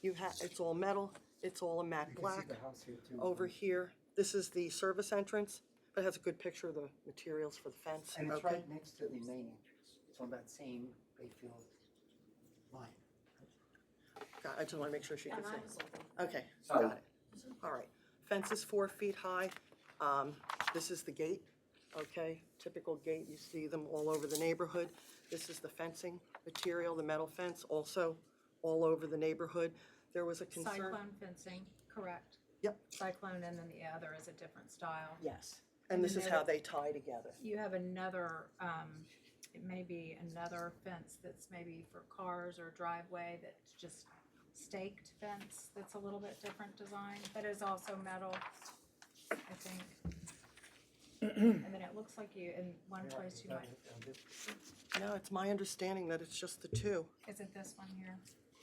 It's all metal, it's all a matte You can black. see the house here too. Over here, this is the service entrance, but it has a good picture of the materials for the fence, And it's okay? right next to the main entrance. It's on that same Bayfield line. I just wanna make sure she can And I see. was looking. Okay, Sorry. got it. All right. Fence is 4 feet high. This is the gate, okay? Typical gate, you see them all over the neighborhood. This is the fencing material, the metal fence, also all over the neighborhood. There was a concern. Cyclone fencing, correct. Yep. Cyclone, and then the other is a different style. Yes, And and this then is there- how they tie together. You have another, it may be another fence that's maybe for cars or driveway that's just staked fence that's a little bit different design, but is also metal, I think. And then it looks like you, in one place you might, No, it's my understanding that it's just the two. is it this one here?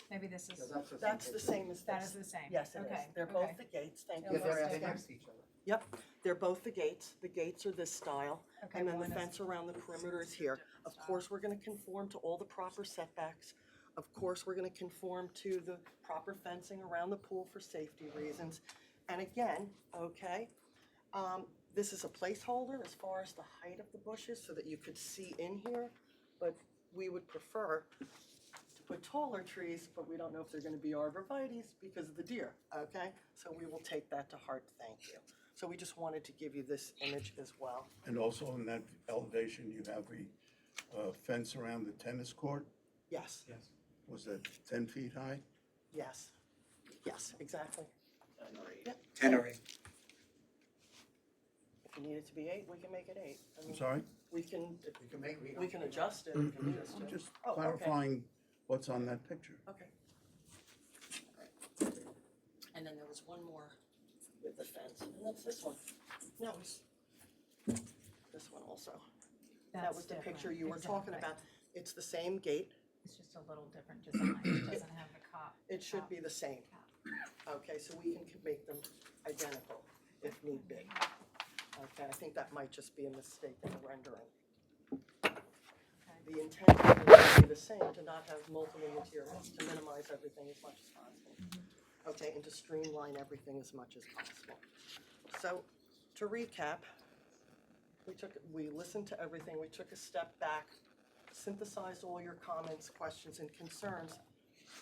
Maybe this is, That's the same as that is this. the same. Yes, it is. Okay, They're okay. both the gates, thank They're you both for the asking. same. next to each other. Yep, they're both the gates. The gates are this style. Okay, And then the one is- fence around the perimeter is here. Of course, we're gonna conform to all the proper setbacks. Of course, we're gonna conform to the proper fencing around the pool for safety reasons. And again, okay, this is a placeholder as far as the height of the bushes so that you could see in here. But we would prefer to put taller trees, but we don't know if they're gonna be arborvitaes because of the deer, okay? So we will take that to heart, thank you. So we just wanted to give you this image as well. and also in that elevation, you have a fence around the tennis court. Yes, Was that 10 feet high? yes. Yes, exactly. 10 or 8. If you need it to be 8, we can make it 8. I I'm mean, sorry? we can adjust it if you need us to. I'm just Oh, okay. clarifying what's on that picture. Okay. And then there was one more with the fence, and that's this one. No, it's this one also. That That's was the different. picture you were talking Exactly. about. It's the same gate. It's just a little different design. It doesn't have the cop. It should be the same. Okay, so we can make them identical if need be. Okay, I think that might just be a mistake in the rendering. The intent is to be the same, to not have multiple materials, to minimize everything as much as possible. Okay, and to streamline everything as much as possible. So, to recap, we listened to everything, we took a step back, synthesized all your comments, questions, and concerns,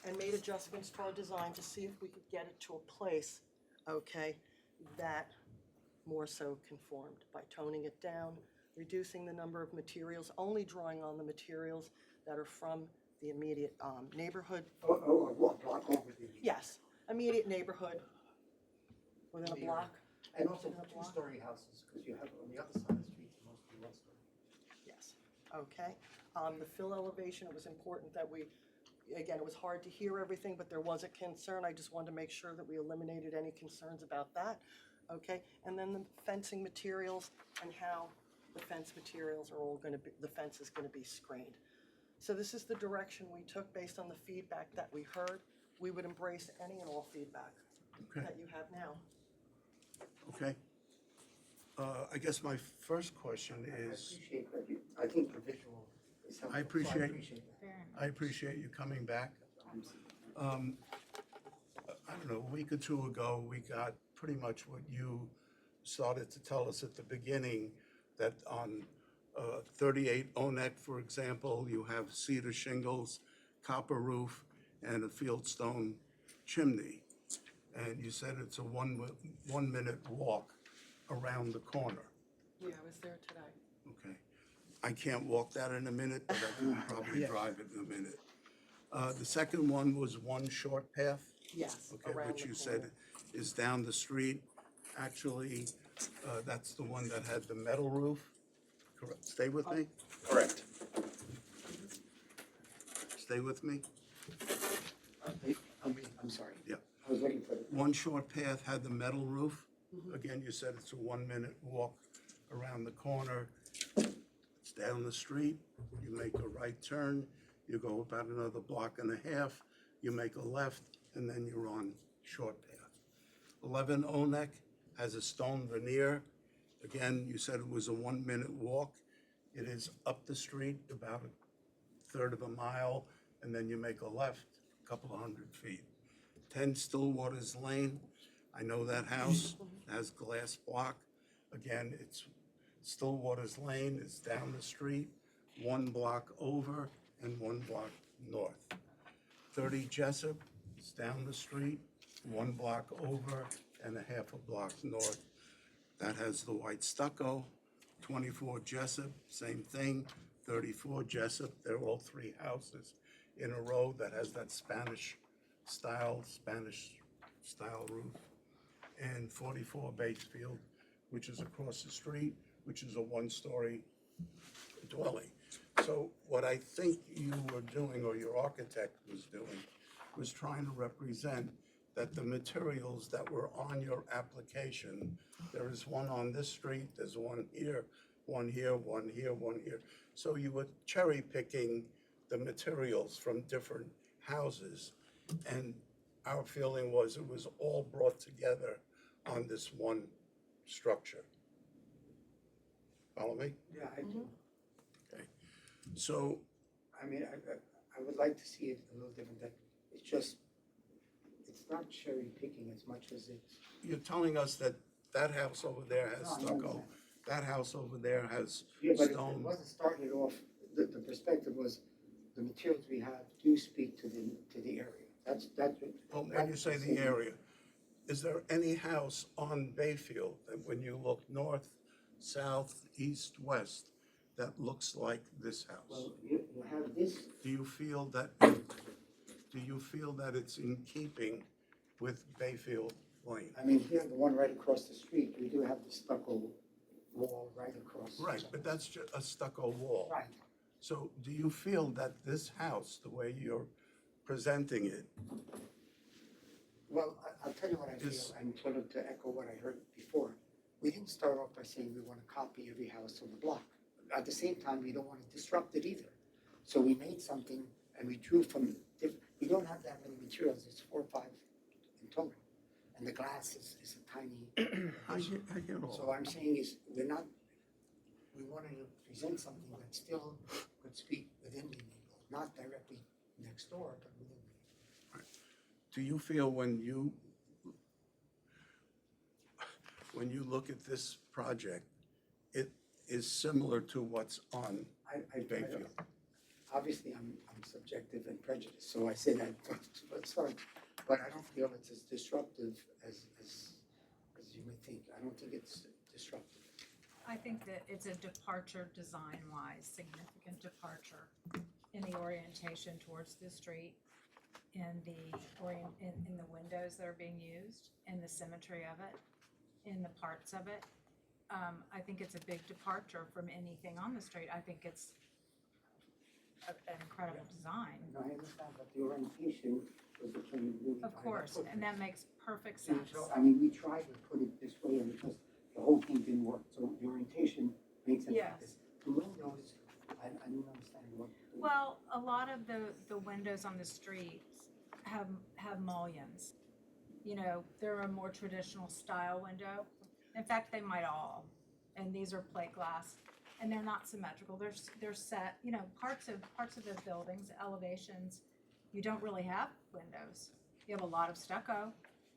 and made adjustments to our design to see if we could get it to a place, okay, that more so conformed by toning it down, reducing the number of materials, only drawing on the materials that are from the immediate neighborhood. Block over the. Yes, immediate neighborhood within a block. And also Within a block. 2-story houses, because you have on the other side of the street, mostly 1-story. Yes, okay. The fill elevation, it was important that again, it was hard to hear everything, but there was a concern. I just wanted to make sure that we eliminated any concerns about that, okay? And then the fencing materials and how the fence materials are all gonna be, the fence is gonna be screened. So this is the direction we took based on the feedback that we heard. We would embrace any and all feedback Okay. that you have now. Okay. I guess my first question is, appreciate that I think the visual is helpful. I appreciate- that. Very nice. I appreciate you coming back. I don't know, a week or two ago, we got pretty much what you started to tell us at the beginning, that on 38 Onet, for example, you have cedar shingles, copper roof, and a fieldstone chimney. And you said it's a 1-minute walk around the corner. Yeah, I was there today. Okay. I can't walk that in a minute, but I can probably drive it in a minute. The second one was one short path. Yes, Okay, around which the you said corner. is down the street. Actually, that's the one that had the metal roof. Correct. Stay with me? Correct. Stay with me? I'm sorry. Yeah. I was looking for the. One short path had the metal roof. Again, you said it's a 1-minute walk around the corner. It's down the street. You make a right turn. You go about another block and a half. You make a left, and then you're on short path. 11 Onek has a stone veneer. Again, you said it was a 1-minute walk. It is up the street about a third of a mile, and then you make a left, a couple of 100 feet. 10 Stillwater's Lane, I know that house, has glass block. Again, it's Stillwater's Lane, it's down the street, 1 block over and 1 block north. 30 Jessup, it's down the street, 1 block over and a half a block north. That has the white stucco. 24 Jessup, same thing. 34 Jessup, they're all 3 houses in a row that has that Spanish style roof. And 44 Batesfield, which is across the street, which is a 1-story dwelling. So what I think you were doing, or your architect was doing, was trying to represent that the materials that were on your application, there is one on this street, there's one here, one here, one here, one here. So you were cherry picking the materials from different houses. And our feeling was it was all brought together on this one structure. Follow me? Yeah, I do. Okay. So, I mean, I would like to see it a little different, that it's just, it's not cherry picking as much as it's. you're telling us that that house over there has No, I stucco, understand. that house over there has Yeah, but it stone. wasn't starting it off, the perspective was, the materials we have do speak to the area. That's what. Well, when you say the area, is there any house on Bayfield that when you look north, south, east, west, that looks like this house? Well, you have this, Do you feel that it's in keeping with Bayfield Lane? I mean, here, the one right across the street, we do have the stucco wall right across. Right, but that's just a stucco wall. Right. So do you feel that this house, the way you're presenting it, Well, I'll tell you what I feel, Is- and sort of to echo what I heard before. We didn't start off by saying we want to copy every house on the block. At the same time, we don't want to disrupt it either. So we made something and we drew from, we don't have that many materials, it's 4 or 5 in total. And the glass is a tiny. I get all So what I'm saying is, we're not, we wanted to present something that still could speak within the neighborhood, not directly next door, but within the neighborhood. Do you feel when you look at this project, it is similar to what's on I Bayfield? obviously, I'm subjective and prejudiced, so I say that, but sorry, but I don't feel it's as disruptive as you may think. I don't think it's disruptive. I think that it's a departure design-wise, significant departure in the orientation towards the street, in in the windows that are being used, in the symmetry of it, in the parts of it. I think it's a big departure from anything on the street. I think it's an incredible design. No, I understand, but the orientation was becoming really. Of course, and that makes perfect And sense. so, I mean, we tried to put it this way, and because the whole thing didn't work, so the orientation makes it like Yes. this. The windows, I didn't understand what. Well, a lot of the windows on the streets have mullions. You know, they're a more traditional style window. In fact, they might all. And these are plate glass, and they're not symmetrical. They're set. You know, parts of the buildings, elevations, you don't really have windows. You have a lot of stucco,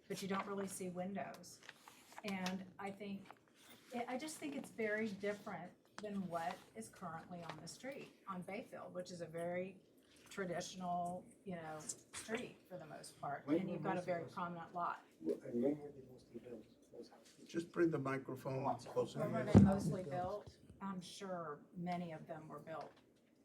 but you don't really see windows. And I just think it's very different than what is currently on the street on Bayfield, which is a very traditional, street for the most part. When And were you've got a most of very those- prominent lot. And when were they mostly built, those houses? Just bring the microphone closer to When were you. they mostly built? I'm sure many of them were built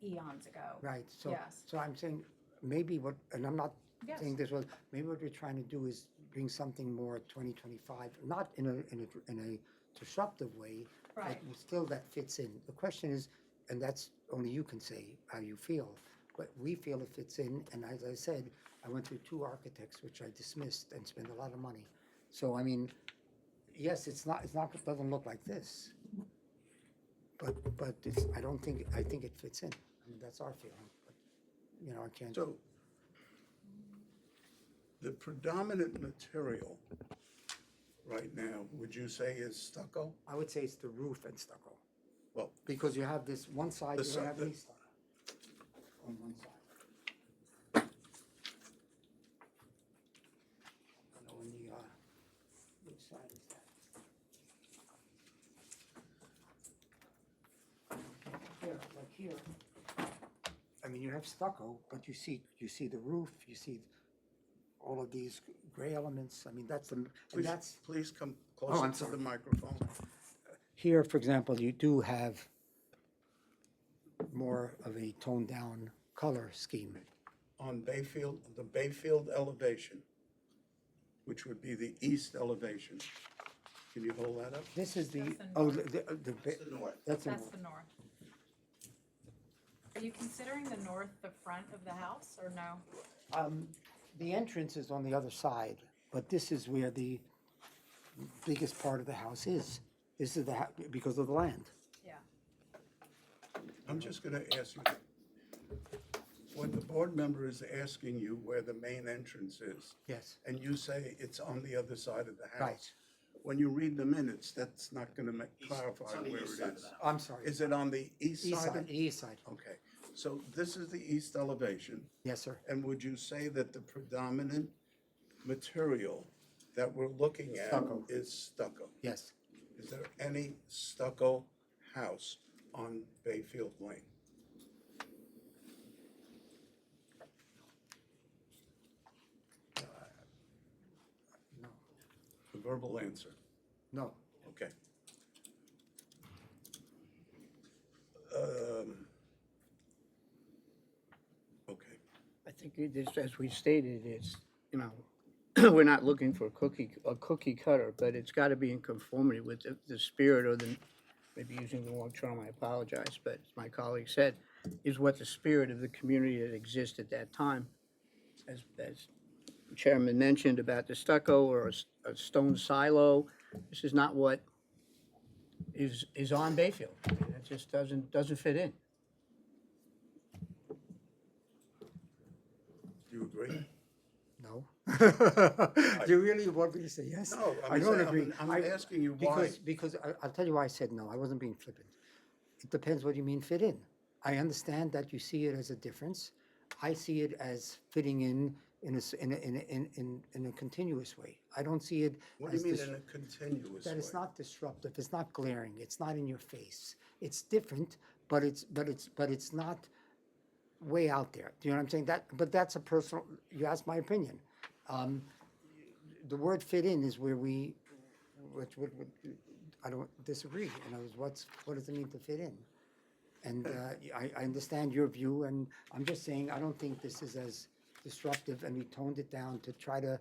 eons ago. Right, so, Yes. so I'm saying, maybe what, and I'm not Yes. saying this was, maybe what we're trying to do is bring something more 2025, not in a disruptive way, Right. but still that fits in. The question is, and that's only you can say how you feel, but we feel it fits in, and as I said, I went through 2 architects, which I dismissed and spent a lot of money. So, I mean, yes, it doesn't look like this. But it's, I think it fits in. I mean, that's our feeling, but, I can't. So the predominant material right now, would you say is stucco? I would say it's the roof and stucco, Well, because you have this one side, The you si- don't have the- any stucco on one side. I don't know when which side is that? Here, I mean, you have stucco, but you see the roof, you see all of these gray elements, I mean, and that's. please come I'm closer to sorry. the microphone. Here, for example, you do have more of a toned down color scheme. On Bayfield, the Bayfield elevation, which would be the east elevation. Can you hold that up? This is the, That's the oh, north. That's the north. that's the That's north. the north. Are you considering the north the front of the house or no? The entrance is on the other side, but this is where the biggest part of the house is. This is because of the land. Yeah. I'm just gonna ask you, when the board member is asking you where the main entrance is, Yes. and you say it's on the other side of the Right. house, when you read the minutes, that's not gonna clarify It's on the where it east side of is. the house. I'm sorry. Is it on the east East side? side, east side. Okay, so this is the east elevation, Yes, sir. and would you say that the predominant material that we're looking at Stucco. is stucco? Yes. Is there any stucco house on Bayfield Lane? No. A verbal answer, No. okay. Okay, I think it is, as we stated, it's, we're not looking for a cookie cutter, but it's gotta be in conformity with the spirit or the, maybe using the wrong term, I apologize, but as my colleague said, is what the spirit of the community that exists at that time. As Chairman mentioned about the stucco or a stone silo, this is not what is on Bayfield. It just doesn't fit in. Do you agree? No. You really want me to say yes? No, I don't agree. I'm asking you why. Because I'll tell you why I said no. I wasn't being flippant. It depends what you mean fit in. I understand that you see it as a difference. I see it as fitting in a continuous way. I don't see it What do as you mean dis- in a continuous way? that it's not disruptive, it's not glaring, it's not in your face. It's different, but it's not way out there. Do you know what I'm saying? But that's a personal, you asked my opinion. The word fit in is where I don't disagree. In other words, what does it mean to fit in? And I understand your view, and I'm just saying, I don't think this is as disruptive, and we toned it down to try to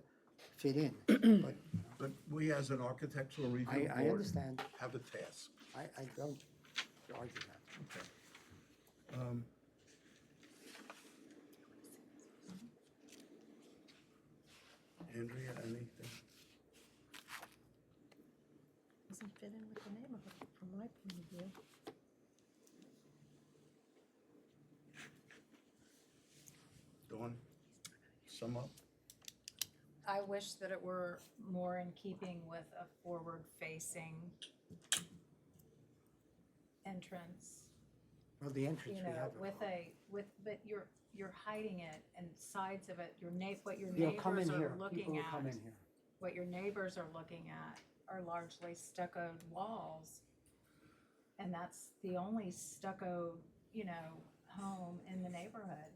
fit in. But But we, as an architectural review I board, understand. have a task. I don't argue that. Okay. Um, Andrea, anything? Doesn't fit in with the neighborhood, from my point of view. Dawn, sum up? I wish that it were more in keeping with a forward-facing entrance, Well, the entrance you we know, have. but you're hiding it and sides of it, what your You'll come in neighbors here. are People looking will come at, in here. what your neighbors are looking at are largely stuccoed walls. And that's the only stucco, home in the neighborhood.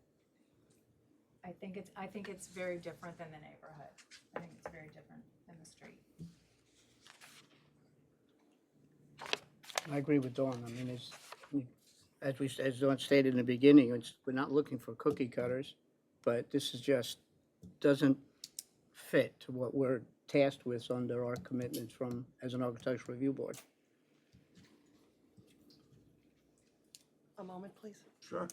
I think it's very different than the neighborhood. I think it's very different than the street. I agree with Dawn. I mean, as Dawn stated in the beginning, we're not looking for cookie cutters, but this is just, doesn't fit to what we're tasked with under our commitments as an architectural review board. A moment, please. Sure.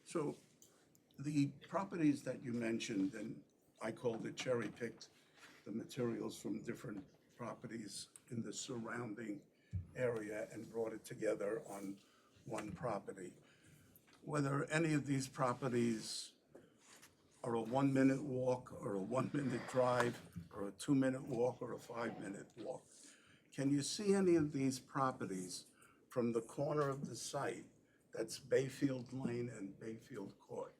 So the properties that you mentioned, and I called it cherry-picked, the materials from different properties in the surrounding area and brought it together on one property. Whether any of these properties are a 1-minute walk or a 1-minute drive or a 2-minute walk or a 5-minute walk, can you see any of these properties from the corner of the site, that's Bayfield Lane and Bayfield Court?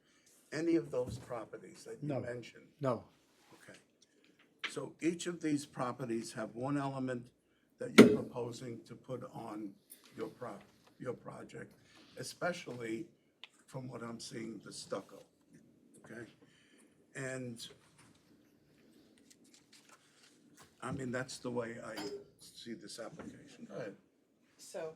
Any of those properties that you No. mentioned? No. Okay. So each of these properties have one element that you're proposing to put on your project, especially from what I'm seeing, the stucco, okay? And, I mean, that's the way I see this application. Go ahead. So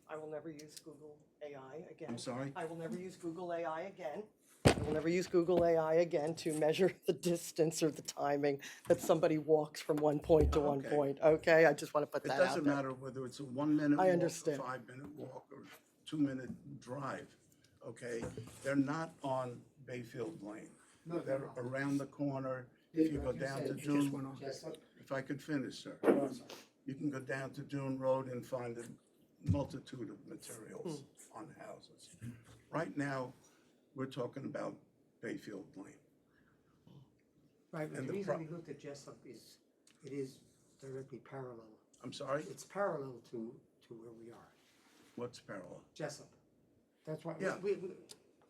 I will never use Google AI again. I'm sorry? I will never use Google AI again. I will never use Google AI again to measure the distance or the timing that somebody walks from one point to one Okay. point, okay? I just want to put It that out doesn't there. matter whether it's a 1-minute I walk, a understand. 5-minute walk, or 2-minute drive, okay? They're not on Bayfield Lane. No, they're They're not. around the corner. If you go down to Dune, if I could finish, sir. You can go down to Dune Road and find a multitude of materials on houses. Right now, we're talking about Bayfield Lane. Right, but And the the reason pro- we looked at Jessup is, it is directly parallel. I'm sorry, It's parallel to where we are. what's parallel? Jessup. That's why, Yeah.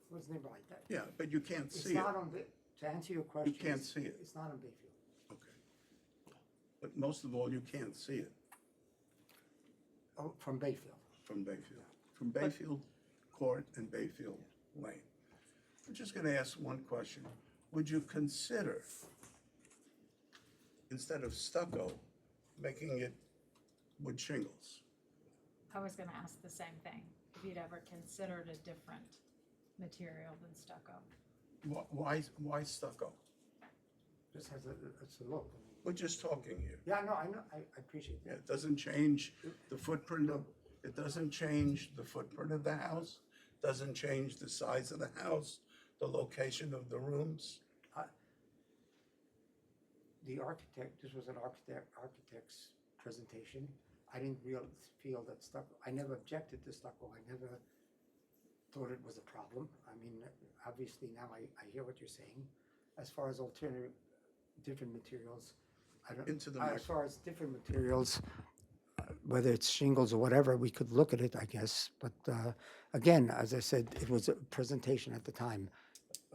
what's the name like that? Yeah, but you can't It's see it. not on, to answer your question. can't it's- see it. It's not on Bayfield. Okay. But most of all, you can't see it Oh, from Bayfield. from Bayfield. From Bayfield Court and Bayfield Lane. I'm just gonna ask one question. Would you consider, instead of stucco, making it with shingles. I was gonna ask the same thing, if you'd ever considered a different material than stucco. Why stucco? Just has it's a look. We're just talking here. Yeah, no, I know, I appreciate Yeah, that. it doesn't change the footprint of, it doesn't change the footprint of the house, doesn't change the size of the house, the location of the rooms. The architect, this was an architect's presentation. I didn't feel that stucco, I never objected to stucco, I never thought it was a problem. I mean, obviously now I hear what you're saying. As far as alternative, different materials, I don't. Into the As mic. far as different materials, whether it's shingles or whatever, we could look at it, I guess. But again, as I said, it was a presentation at the time.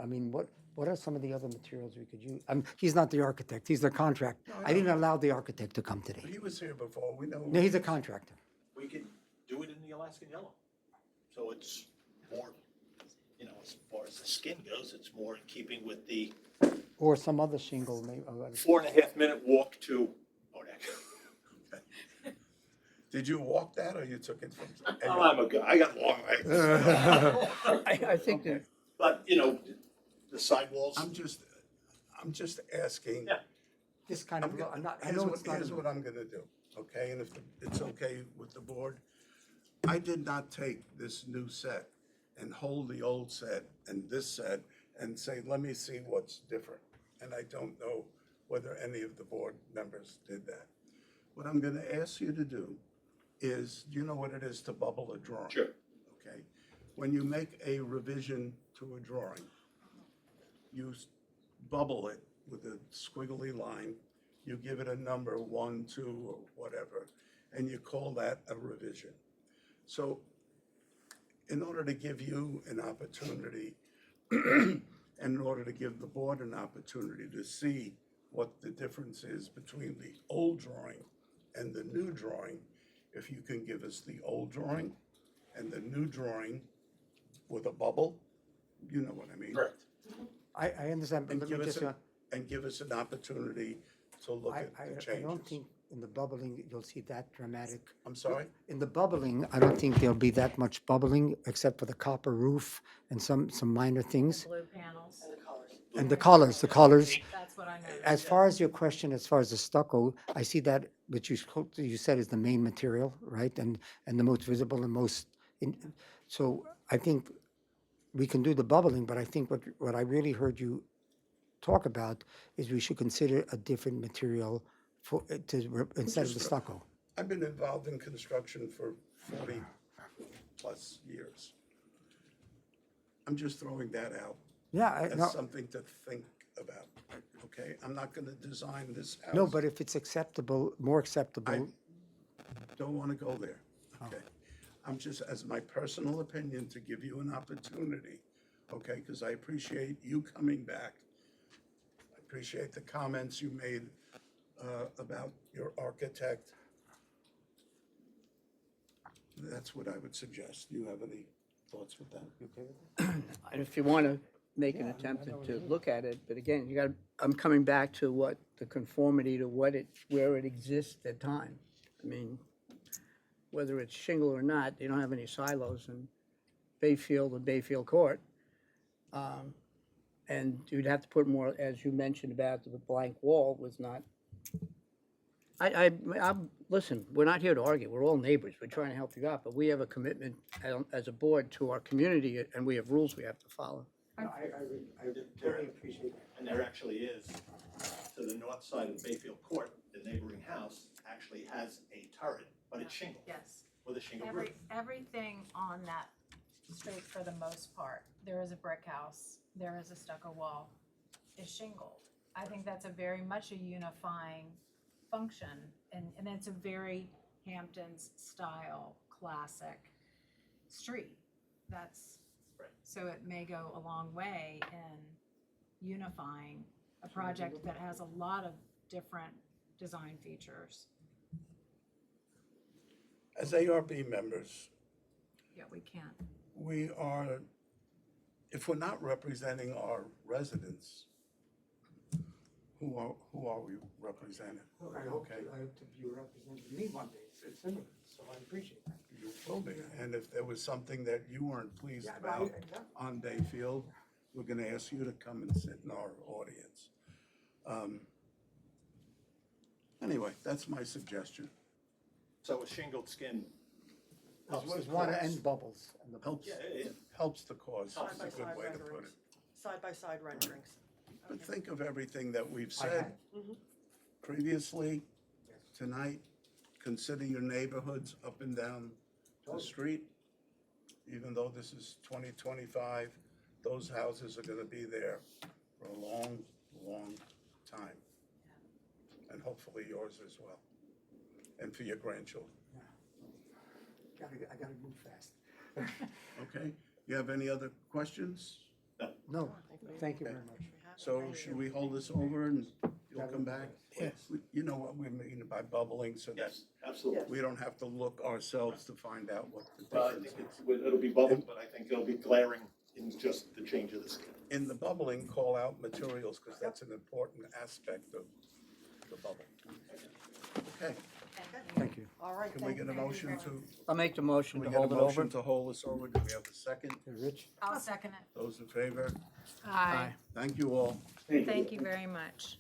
I mean, what are some of the other materials we could use? He's not the architect, he's the contractor. I didn't allow the architect to come today. He was here before, we know. No, he's a contractor. We could do it in the Alaskan yellow. So it's more, as far as the skin goes, it's more in keeping with the Or some other shingle, maybe. 4.5-minute walk to Odak. Did you walk that or you took it from? Oh, I'm a guy, I got long legs. I think that, But, the sidewalls, I'm just asking. Yeah. This kind of, look, I Here's know what, it's not. here's what I'm gonna do, okay, and if it's okay with the board, I did not take this new set and hold the old set and this set and say, let me see what's different. And I don't know whether any of the board members did that. What I'm gonna ask you to do is, do you know what it is to bubble a drawing? Sure. Okay, when you make a revision to a drawing, you bubble it with a squiggly line, you give it a number, 1, 2, or whatever, and you call that a revision. So in order to give you an opportunity, and in order to give the board an opportunity to see what the difference is between the old drawing and the new drawing, if you can give us the old drawing and the new drawing with a bubble, you know what I mean? correct. I understand, but And let me give us, just, and give us an opportunity to look at the I don't changes. think in the bubbling you'll see that dramatic. I'm sorry? In the bubbling, I don't think there'll be that much bubbling, except for the copper roof and some minor things. Blue panels, And the colors. that's what I noticed. As far as your question, as far as the stucco, I see that, which you said is the main material, right? And the most visible and most, so I think we can do the bubbling, but I think what I really heard you talk about is we should consider a different material instead of the stucco. I've been involved in construction for 40-plus years. I'm just throwing that out Yeah, as something to think about, okay? I'm not gonna design this house. no, but if it's acceptable, more I acceptable, don't wanna go there, okay? I'm just, as my personal opinion, to give you an opportunity, okay? Because I appreciate you coming back. I appreciate the comments you made about your architect. That's what I would suggest. Do you have any thoughts with that? and if you want to make an attempt to look at it, but again, I'm coming back to what the conformity to where it exists at time. I mean, whether it's shingle or not, they don't have any silos in Bayfield or Bayfield Court. And you'd have to put more, as you mentioned about the blank wall was not. Listen, we're not here to argue. We're all neighbors. We're trying to help you out, but we have a commitment as a board to our community, and we have rules we have to follow. I totally appreciate that. And there actually is, to the north side of Bayfield Court, the neighboring house actually has a turret, but it's shingle, Yes, with a shingle roof. everything on that street for the most part, there is a brick house, there is a stucco wall, is shingled. I think that's a very much a unifying function, and it's a very Hamptons style classic street. That's, Right. so it may go a long way in unifying a project that has a lot of different design features. As ARB members, Yeah, we can. we are, if we're not representing our residents, who are we representing? I hope Okay. to be representing me one day. fits in with it, so I appreciate that. You will be, and if there was something that you weren't pleased Yeah, about yeah. on Bayfield, we're gonna ask you to come and sit in our audience. Anyway, that's my suggestion. So a shingled skin It helps the was one cause. end bubbles and the Helps, Yeah, it helps the cause, is a Side-by-side good way to put renderings. it. Side-by-side renderings. But think of everything that we've I said had. previously, tonight. Consider your neighborhoods up and down the street. Even though this is 2025, those houses are gonna be there for a long, long time. And hopefully yours as well, and for your grandchildren, I gotta move fast. okay? You have any other questions? No, thank you very much. So should we hold this over and you'll That come would be back? great. We- You know what we mean by bubbling, so that Yes, absolutely. we don't have to look ourselves to find out what the Well, I difference think is. it'll be bubbled, but I think it'll be glaring in just the change of the skin. In the bubbling, call out materials, because that's an important aspect of the bubble. Okay, Thank you. All right, can we thank get you. a motion to, I'll make the motion can we to get a hold it over. motion to hold this over? Do we have a second? Rich? I'll second it. Those in favor? Aye. Thank you all. Thank you very much.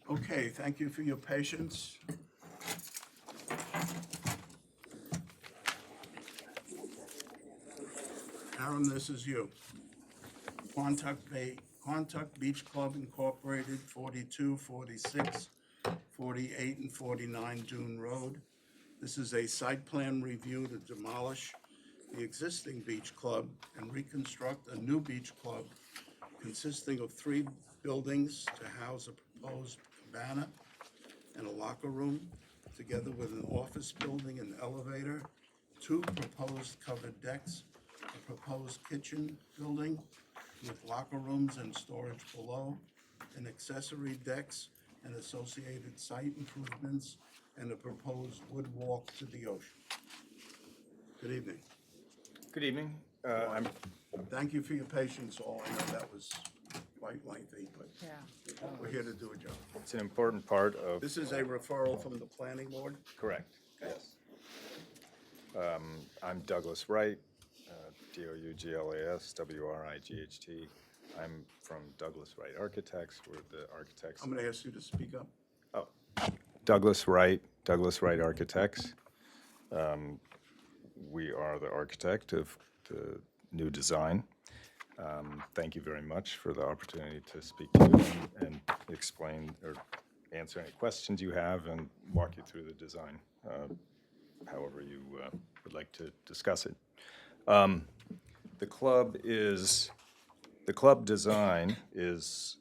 Okay, thank you for your patience. Aaron, this is you. Quantuck Beach Club Incorporated, 42, 46, 48, and 49 Dune Road. This is a site plan review to demolish the existing beach club and reconstruct a new beach club consisting of 3 buildings to house a proposed cabana and a locker room, together with an office building and elevator, 2 proposed covered decks, a proposed kitchen building with locker rooms and storage below, and accessory decks and associated site improvements, and a proposed wood walk to the ocean. Good evening. Good evening. I'm Thank you for your patience, all. I know that was quite lengthy, but we're here to do a job. It's an important part of, This is a referral from the planning board. correct, yes. I'm Douglas Wright, Douglas, Wright. I'm from Douglas Wright Architects. We're the architects. I'm gonna ask you to speak up. Douglas Wright Architects. We are the architect of the new design. Thank you very much for the opportunity to speak to you and explain or answer any questions you have and walk you through the design, however you would like to discuss it. The club design is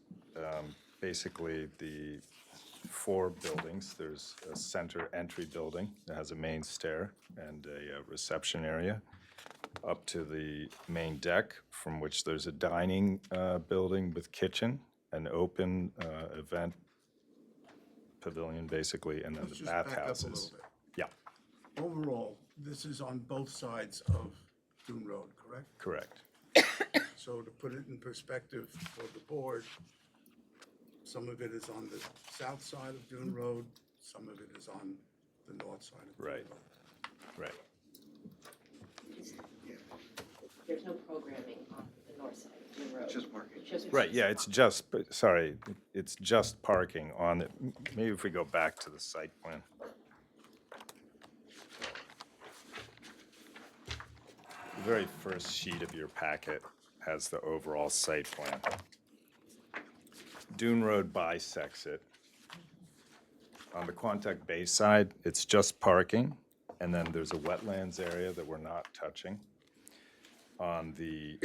basically the 4 buildings. There's a center entry building that has a main stair and a reception area up to the main deck, from which there's a dining building with kitchen, an open event pavilion, basically, and then Let's the just back up a bathhouses. little bit. Yeah, Overall, this is on both sides of Dune Road, correct? correct. So to put it in perspective for the board, some of it is on the south side of Dune Road, some of it is on the north side of Dune Right. Road. Right. There's no programming on the north side of Dune Road. Just parking. Right, yeah, it's just, sorry, it's just parking on it. Maybe if we go back to the site plan. The very first sheet of your packet has the overall site plan. Dune Road bisects it. On the Quantuck Bay side, it's just parking, and then there's a wetlands area that we're not touching. On the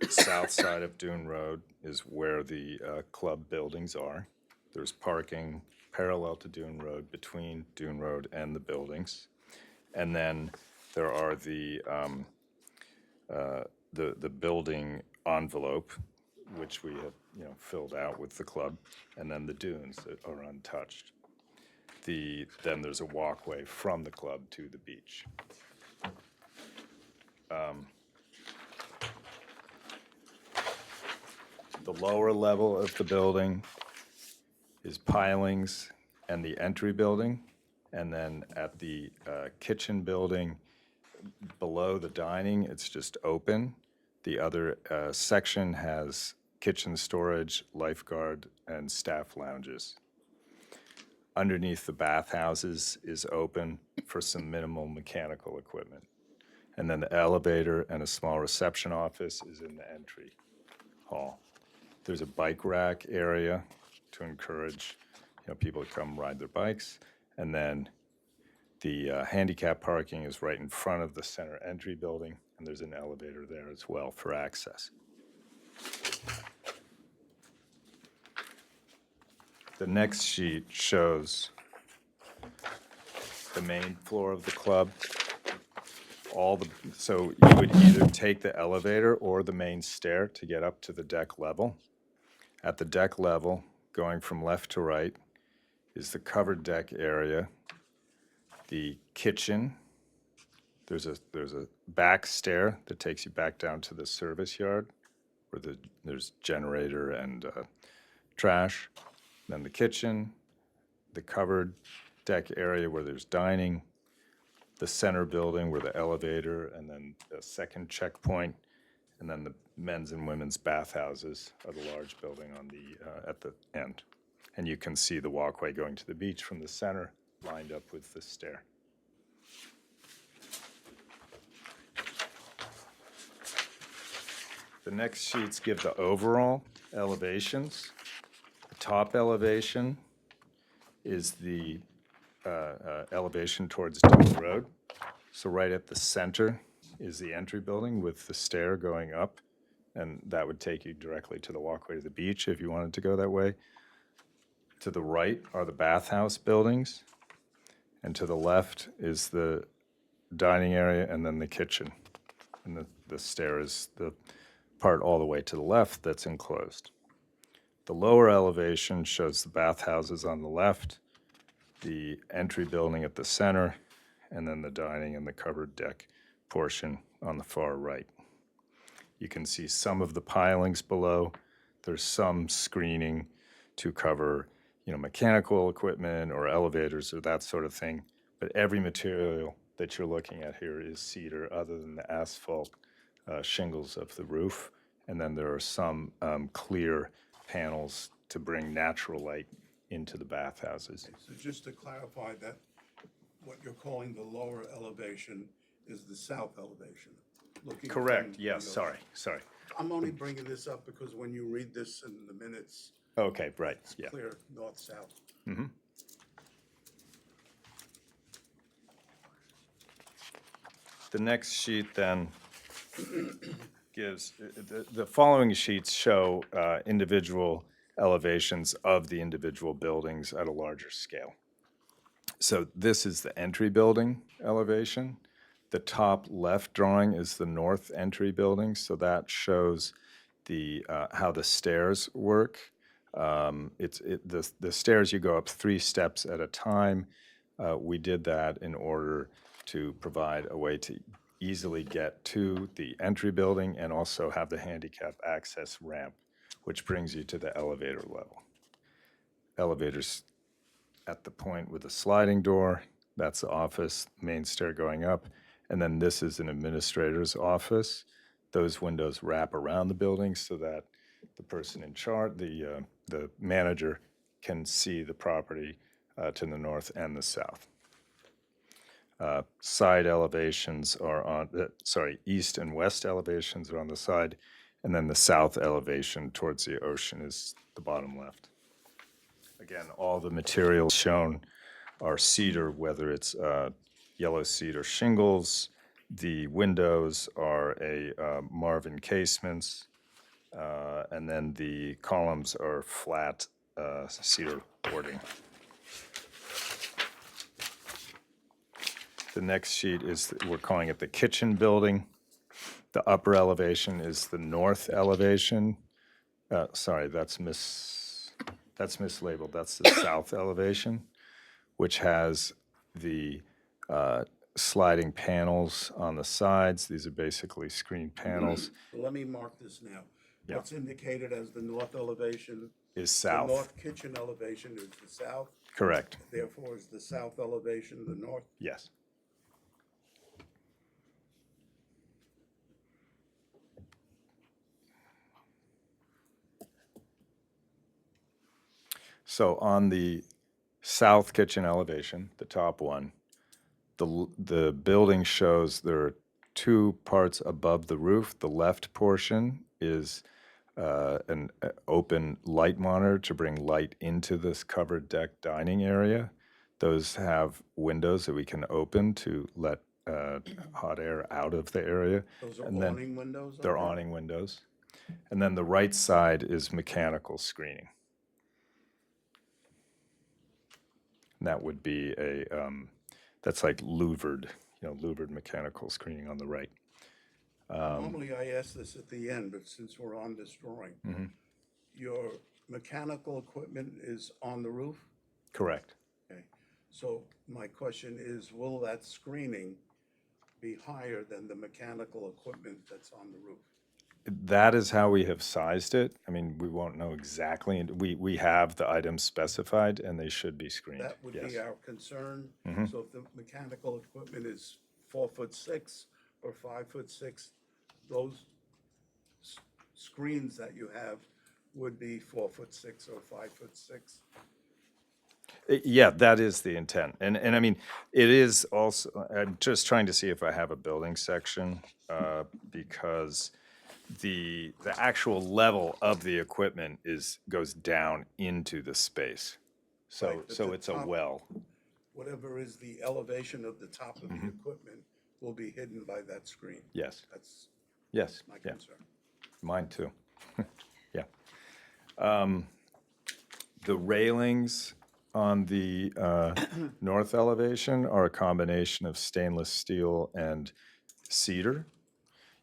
south side of Dune Road is where the club buildings are. There's parking parallel to Dune Road between Dune Road and the buildings. And then there are the building envelope which we have, filled out with the club, and then the dunes that are untouched. Then there's a walkway from the club to the beach. The lower level of the building is pilings and the entry building. And then at the kitchen building, below the dining, it's just open. The other section has kitchen storage, lifeguard, and staff lounges. Underneath the bathhouses is open for some minimal mechanical equipment. And then the elevator and a small reception office is in the entry hall. There's a bike rack area to encourage, people to come ride their bikes. And then the handicap parking is right in front of the center entry building, and there's an elevator there as well for access. The next sheet shows the main floor of the club. So you would either take the elevator or the main stair to get up to the deck level. At the deck level, going from left to right, is the covered deck area, the kitchen. There's a back stair that takes you back down to the service yard, where there's generator and trash. Then the kitchen, the covered deck area where there's dining, the center building where the elevator, and then a second checkpoint, and then the men's and women's bathhouses are the large building on at the end. And you can see the walkway going to the beach from the center, lined up with the stair. The next sheets give the overall elevations. The top elevation is the elevation towards Dole Road. So right at the center is the entry building with the stair going up, and that would take you directly to the walkway to the beach if you wanted to go that way. To the right are the bathhouse buildings, and to the left is the dining area and then the kitchen. And the stair is the part all the way to the left that's enclosed. The lower elevation shows the bathhouses on the left, the entry building at the center, and then the dining and the covered deck portion on the far right. You can see some of the pilings below. There's some screening to cover, mechanical equipment or elevators or that sort of thing. But every material that you're looking at here is cedar, other than the asphalt shingles of the roof. And then there are some clear panels to bring natural light into the bathhouses. So just to clarify that, what you're calling the lower elevation is the south elevation. looking Correct, from yes, the- sorry. I'm only bringing this up because when you read this in the minutes, Okay, right, it's yeah. clear north-south. The next sheet then gives, the following sheets show individual elevations of the individual buildings at a larger scale. So this is the entry building elevation. The top left drawing is the north entry building, so that shows the how the stairs work. The stairs, you go up 3 steps at a time. We did that in order to provide a way to easily get to the entry building and also have the handicap access ramp, which brings you to the elevator level. Elevators at the point with a sliding door, that's the office, main stair going up, and then this is an administrator's office. Those windows wrap around the building so that the person in charge, the manager, can see the property to the north and the south. Side elevations are on, east and west elevations are on the side, and then the south elevation towards the ocean is the bottom left. Again, all the materials shown are cedar, whether it's yellow cedar shingles. The windows are a Marvin casements, and then the columns are flat cedar boarding. The next sheet is, we're calling it the kitchen building. The upper elevation is the north elevation. Sorry, that's mislabeled. That's the south elevation, which has the sliding panels on the sides. These are basically screened panels. So let me mark this now. Yeah. What's indicated as the north elevation, Is the south. north kitchen elevation is the south, Correct. therefore is the south elevation the north? Yes. So on the south kitchen elevation, the top one, the building shows there are two parts above the roof. The left portion is an open light monitor to bring light into this covered deck dining area. Those have windows that we can open to let hot air out of the area. Those are And then awning windows? they're okay? awning windows. And then the right side is mechanical screening. And that would be that's like louvered, louvered mechanical screening on the right. Normally I ask this at the end, but since we're on this drawing, Mm-hmm. your mechanical equipment is on the roof? Correct. Okay, so my question is, will that screening be higher than the mechanical equipment that's on the roof? That is how we have sized it. I mean, we won't know exactly. And we have the items specified, and they should be screened. That would Yes. be our concern. Mhm. So if the mechanical equipment is 4'6" or 5'6", those screens that you have would be 4'6" or 5'6". Yeah, that is the intent. And I mean, it is also, I'm just trying to see if I have a building section, because the actual level of the equipment goes down into the space. So, Right, but so the it's a top- well. Whatever is the elevation of the top of Mm-hmm. the equipment will be hidden by that screen. Yes, That's yes, my yeah, concern. mine too. Yeah. The railings on the north elevation are a combination of stainless steel and cedar.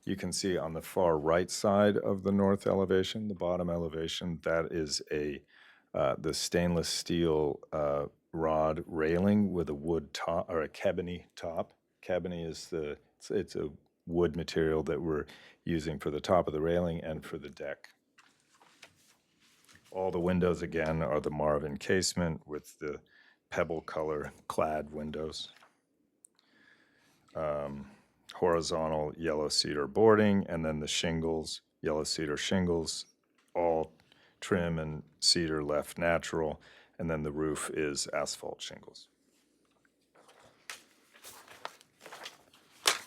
You can see on the far right side of the north elevation, the bottom elevation, that is the stainless steel rod railing with a wood top or a kebony top. Kebony is it's a wood material that we're using for the top of the railing and for the deck. All the windows, again, are the Marvin casement with the pebble color clad windows. Horizontal yellow cedar boarding, and then the shingles, yellow cedar shingles, all trim and cedar left natural, and then the roof is asphalt shingles.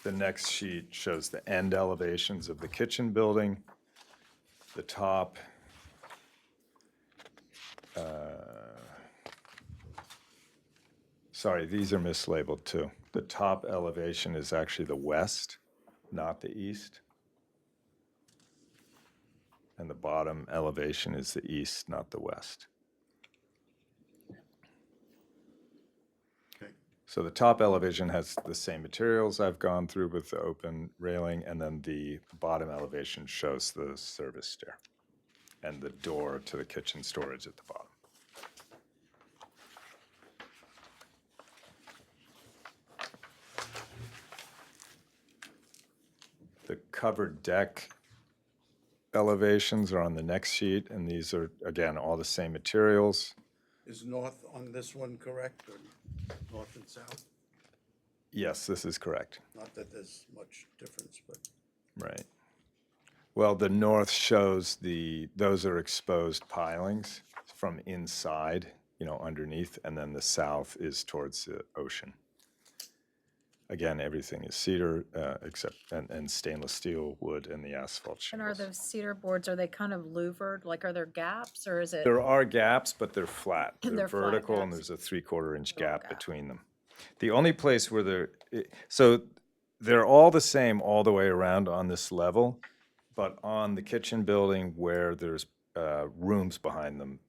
The next sheet shows the end elevations of the kitchen building. The top sorry, these are mislabeled too. The top elevation is actually the west, not the east. And the bottom elevation is the east, not the west. Okay. So the top elevation has the same materials I've gone through with the open railing, and then the bottom elevation shows the service stair and the door to the kitchen storage at the bottom. The covered deck elevations are on the next sheet, and these are, again, all the same materials. Is north on this one correct, or north and south? Yes, this is correct. Not that there's much difference, but Right. Well, the north shows those are exposed pilings from inside, underneath, and then the south is towards the ocean. Again, everything is cedar, except, and stainless steel, wood, and the asphalt And are shingles. those cedar boards, are they kind of louvered? Like, are there gaps or is it? There are gaps, but they're flat. They're They're flat vertical, and gaps. there's a 3/4 inch Little gap gap. between them. The only place where so they're all the same all the way around on this level, but on the kitchen building where there's rooms behind them,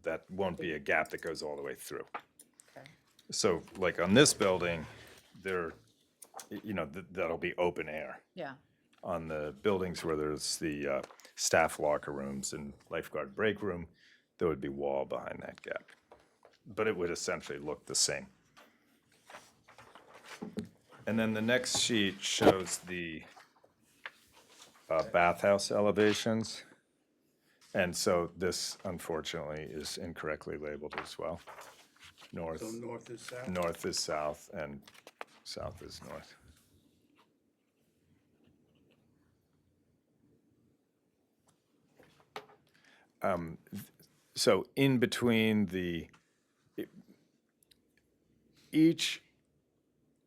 that won't be a gap that goes all the way through. Okay. So like on this building, that'll be open air. Yeah, On the buildings where there's the staff locker rooms and lifeguard break room, there would be wall behind that gap. But it would essentially look the same. And then the next sheet shows the bathhouse elevations. And so this unfortunately is incorrectly labeled as well. North, So north is south? north is south and south is north. So in between each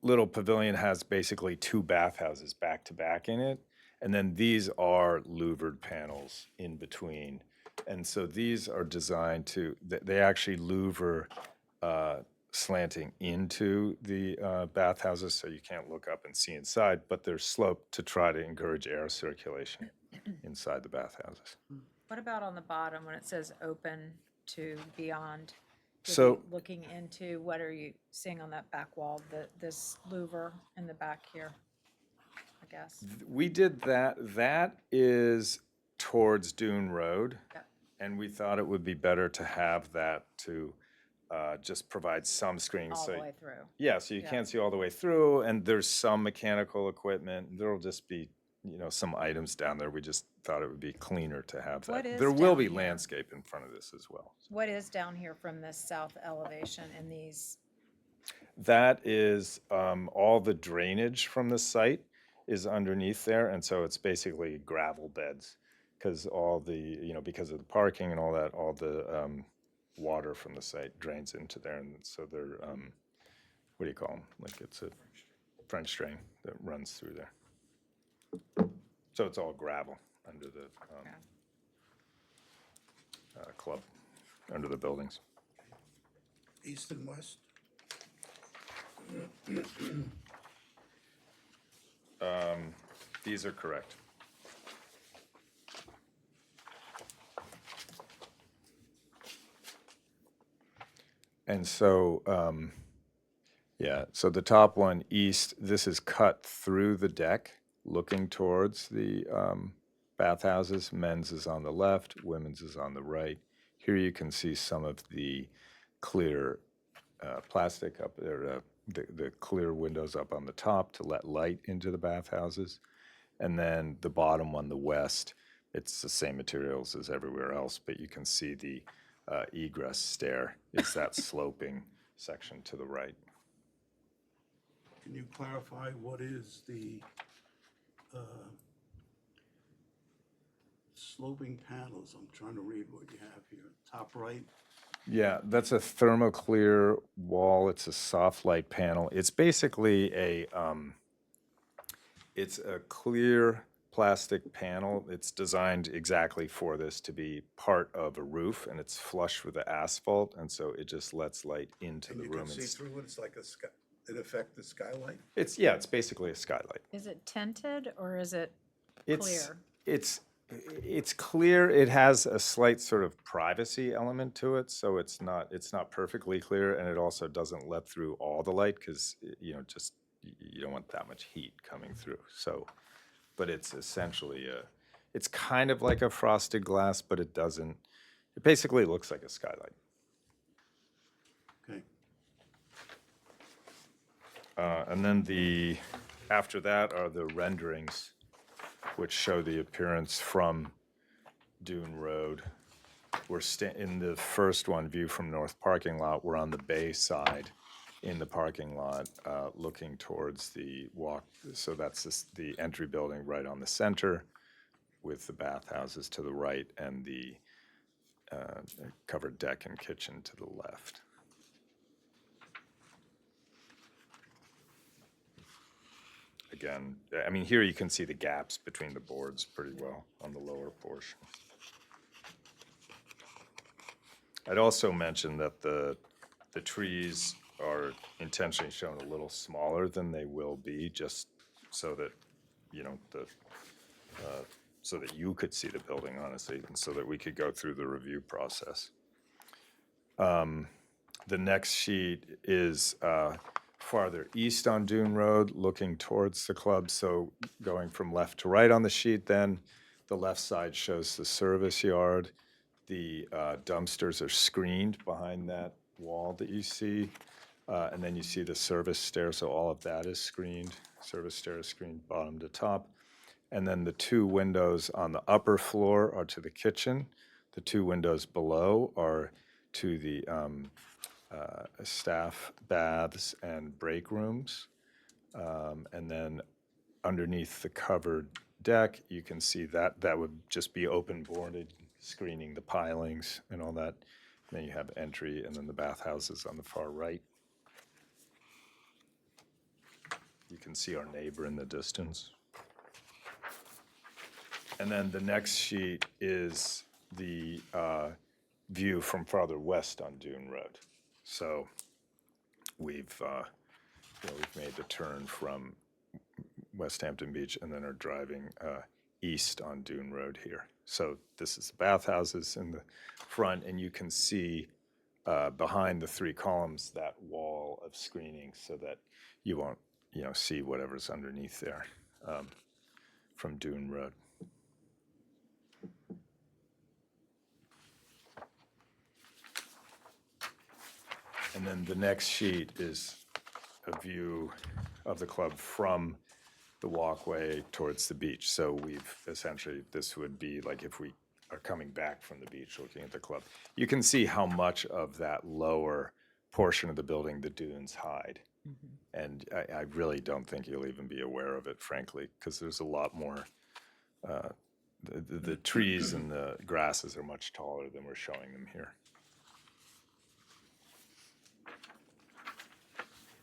little pavilion has basically two bathhouses back to back in it. And then these are louvered panels in between. And so these are designed to, they actually louver slanting into the bathhouses, so you can't look up and see inside, but they're sloped to try to encourage air circulation inside the bathhouses. What about on the bottom when it says open to beyond? Would So- you looking into, what are you seeing on that back wall, this louver in the back here, I guess? We did that. That is towards Dune Road. Yep. And we thought it would be better to have that to just provide some screening. All so- the way through. Yeah, so you Yeah. can't see all the way through, and there's some mechanical equipment. There'll just be, some items down there. We just thought it would be cleaner to have that. What is There will down be here? landscape in front of this as well. What is down here from this south elevation in these? That is, all the drainage from the site is underneath there, and so it's basically gravel beds. Because all the, because of the parking and all that, all the water from the site drains into there, and so they're, what do you call them? Like it's a French drain that runs through there. So it's all gravel under the club, under the buildings. East and west? These are correct. And so, so the top one, east, this is cut through the deck, looking towards the bathhouses. Men's is on the left, women's is on the right. Here you can see some of the clear plastic up there, the clear windows up on the top to let light into the bathhouses. And then the bottom one, the west, it's the same materials as everywhere else, but you can see the egress stair. It's that sloping section to the right. Can you clarify what is the sloping panels? I'm trying to read what you have here. Top right? Yeah, that's a thermoclear wall. It's a soft light panel. It's basically it's a clear plastic panel. It's designed exactly for this to be part of a roof, and it's flush with the asphalt, and so it just lets light into And the you room. can see through it, it's like a sky, in effect, the skylight? It's basically a skylight. Is it tinted or is it It's clear? it's clear. It has a slight sort of privacy element to it, so it's not perfectly clear, and it also doesn't let through all the light because just you don't want that much heat coming through. So, but it's essentially it's kind of like a frosted glass, but it doesn't. It basically looks like a skylight. Okay. And then after that are the renderings, which show the appearance from Dune Road. We're in the first one, view from north parking lot. We're on the bay side in the parking lot, looking towards the walk. So that's the entry building right on the center, with the bathhouses to the right and the covered deck and kitchen to the left. Again, I mean, here you can see the gaps between the boards pretty well on the lower portion. I'd also mention that the trees are intentionally shown a little smaller than they will be, just so that, so that you could see the building, honestly, and so that we could go through the review process. The next sheet is farther east on Dune Road, looking towards the club. So going from left to right on the sheet, then The left side shows the service yard. The dumpsters are screened behind that wall that you see. And then you see the service stair, so all of that is screened. Service stair is screened bottom to top. And then the two windows on the upper floor are to the kitchen. The two windows below are to the staff baths and break rooms. And then underneath the covered deck, you can see that that would just be open boarded, screening the pilings and all that. And then you have entry and then the bathhouses on the far right. You can see our neighbor in the distance. And then the next sheet is the view from farther west on Dune Road. So we've made the turn from West Hampton Beach and then are driving east on Dune Road here. So this is the bathhouses in the front, and you can see behind the three columns that wall of screening so that you won't see whatever's underneath there from Dune Road. And then the next sheet is a view of the club from the walkway towards the beach. So we've essentially, this would be like if we are coming back from the beach looking at the club. You can see how much of that lower portion of the building the dunes hide. And I really don't think you'll even be aware of it, frankly, because there's a lot more, the trees and the grasses are much taller than we're showing them here.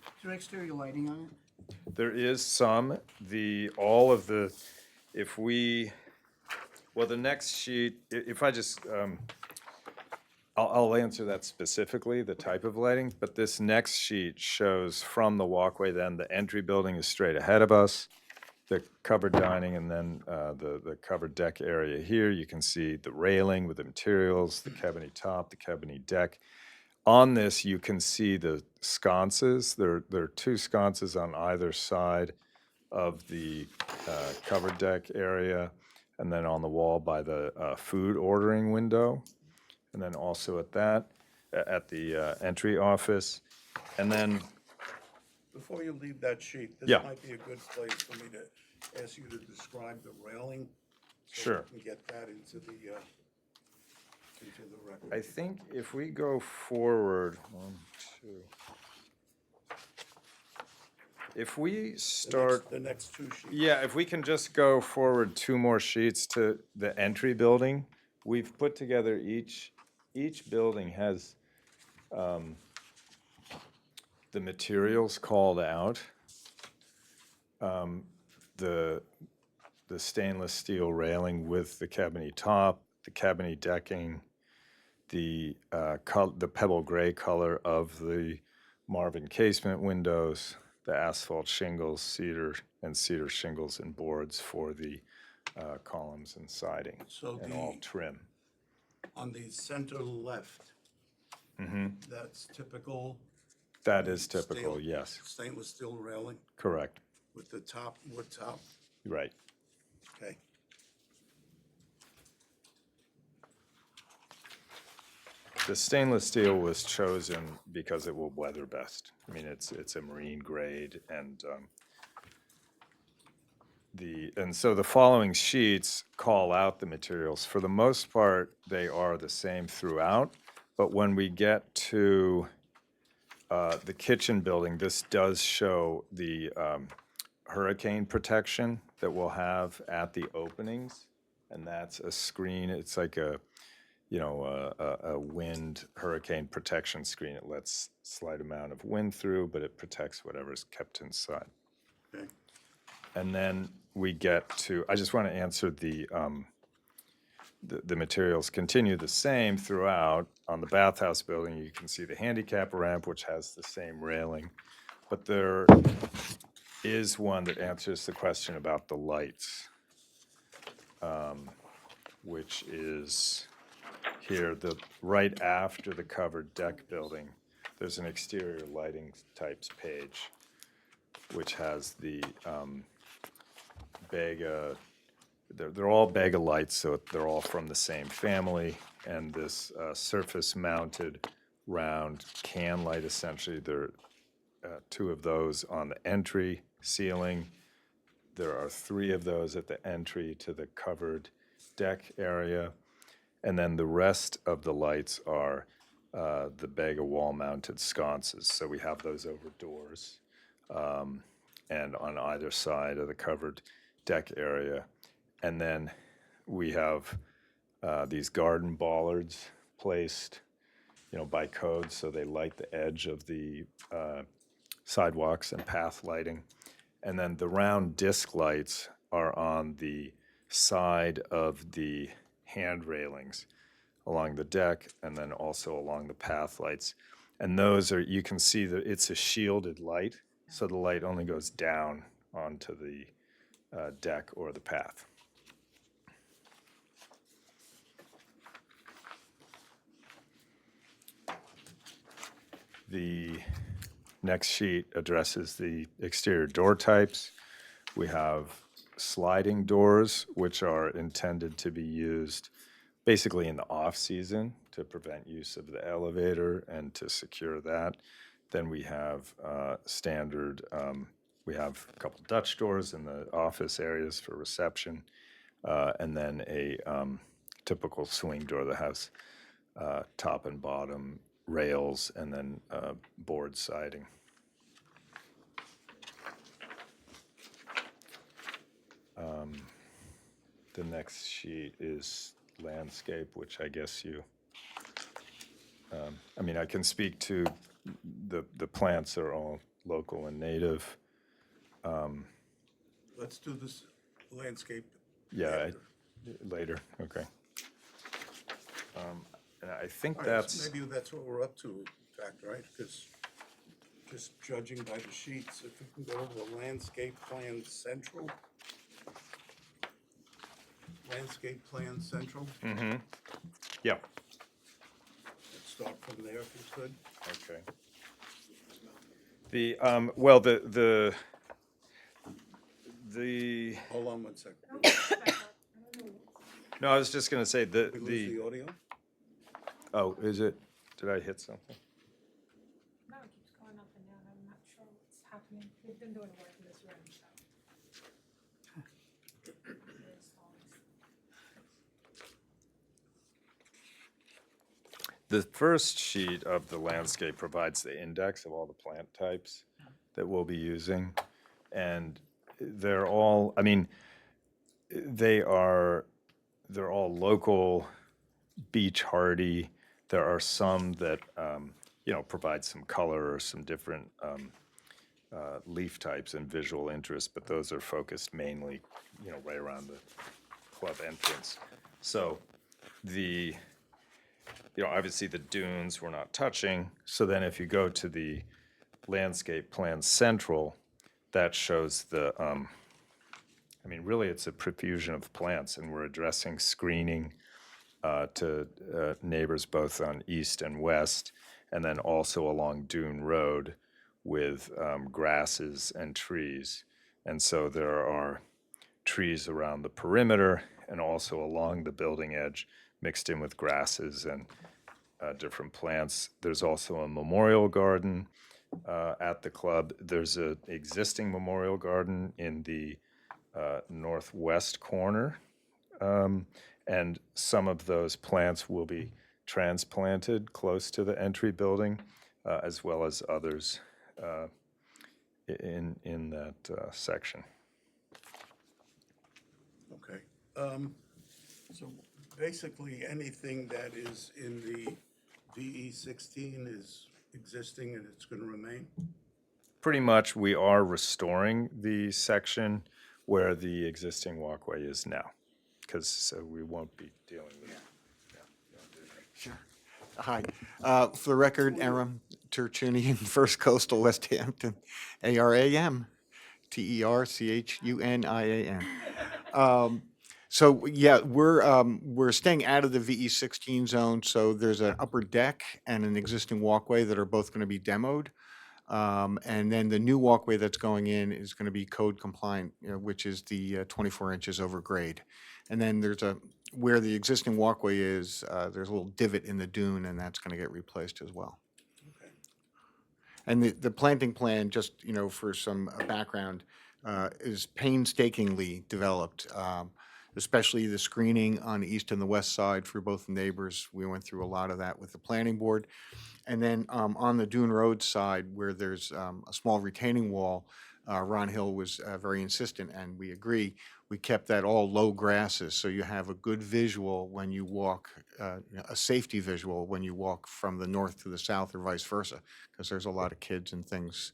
Is there exterior lighting on it? There is some, the next sheet, if I just, I'll answer that specifically, the type of lighting, but this next sheet shows from the walkway, then the entry building is straight ahead of us, the covered dining, and then the covered deck area here. You can see the railing with the materials, the cabinet top, the cabinet deck. On this, you can see the sconces. There are two sconces on either side of the covered deck area, and then on the wall by the food ordering window, and then also at the entry office. And then, Before you leave that sheet, this Yeah. might be a good place for me to ask you to describe the railing. So Sure. we can get that into the record. I think if we go forward, 1, 2. If we start, The next two sheets. yeah, if we can just go forward 2 more sheets to the entry building. We've put together each building has the materials called out. The stainless steel railing with the cabinet top, the cabinet decking, the pebble gray color of the Marvin casement windows, the asphalt shingles, cedar shingles and boards for the columns and siding, So and all trim. on the center left, that's typical That is typical, steel- yes, stainless steel railing correct, with the top, wood top, right. okay. The stainless steel was chosen because it will weather best. I mean, it's a marine grade, and so the following sheets call out the materials. For the most part, they are the same throughout, but when we get to the kitchen building, this does show the hurricane protection that we'll have at the openings, and that's a screen. It's like a wind hurricane protection screen. It lets slight amount of wind through, but it protects whatever's kept inside. Okay. And then we get to, I just want to answer the materials continue the same throughout. On the bathhouse building, you can see the handicap ramp, which has the same railing. But there is one that answers the question about the lights, which is here, right after the covered deck building. There's an exterior lighting types page, which has the Bega they're all Bega lights, so they're all from the same family. And this surface-mounted round can light, essentially, there are 2 of those on the entry ceiling. There are 3 of those at the entry to the covered deck area. And then the rest of the lights are the Bega wall-mounted sconces. So we have those over doors and on either side of the covered deck area. And then we have these garden bollards placed, by code, so they light the edge of the sidewalks and path lighting. And then the round disc lights are on the side of the hand railings along the deck and then also along the path lights. And those are, you can see that it's a shielded light, so the light only goes down onto the deck or the path. The next sheet addresses the exterior door types. We have sliding doors, which are intended to be used basically in the off-season to prevent use of the elevator and to secure that. Then we have standard, we have a couple Dutch doors in the office areas for reception, and then a typical swing door that has top and bottom rails and then board siding. The next sheet is landscape, which I guess you, I can speak to the plants are all local and native. Let's do this landscape. Yeah, after. later, okay. And I think All right, that's, maybe that's what we're up to, in fact, right? Because just judging by the sheets, if we can go to the landscape plan central. Landscape plan central, yeah, let's start from there if we could. okay. The, well, the Hold on 1 second. no, I was just gonna say, We lose the audio? oh, is it, did I hit something? No, it keeps going up and down. I'm not sure what's happening. We've been doing work in this room, so. The first sheet of the landscape provides the index of all the plant types that we'll be using. And they're all, they're all local, beech hardy. There are some that, provide some color or some different leaf types and visual interest, but those are focused mainly, right around the club entrance. So obviously the dunes we're not touching. So then if you go to the landscape plan central, that shows the, really it's a profusion of plants, and we're addressing screening to neighbors both on east and west, and then also along Dune Road with grasses and trees. And so there are trees around the perimeter and also along the building edge, mixed in with grasses and different plants. There's also a memorial garden at the club. There's an existing memorial garden in the northwest corner, and some of those plants will be transplanted close to the entry building, as well as others in that section. Okay. So basically, anything that is in the VE 16 is existing and it's going to remain? Pretty much, we are restoring the section where the existing walkway is now, because we won't be dealing with it. Sure. Hi. For the record, Aram Terchunian, First Coastal West Hampton, ARAM, TERCHUNIAN. So yeah, we're staying out of the VE 16 zone. So there's an upper deck and an existing walkway that are both going to be demoed. And then the new walkway that's going in is going to be code compliant, which is the 24 inches over grade. And then where the existing walkway is, there's a little divot in the dune, and that's going to get replaced as well. Okay. And the planting plan, just, for some background, is painstakingly developed, especially the screening on the east and the west side for both the neighbors. We went through a lot of that with the planning board. And then on the Dune Road side, where there's a small retaining wall, Ron Hill was very insistent, and we agree. We kept that all low grasses, so you have a good visual when you walk, a safety visual when you walk from the north to the south or vice versa, because there's a lot of kids and things,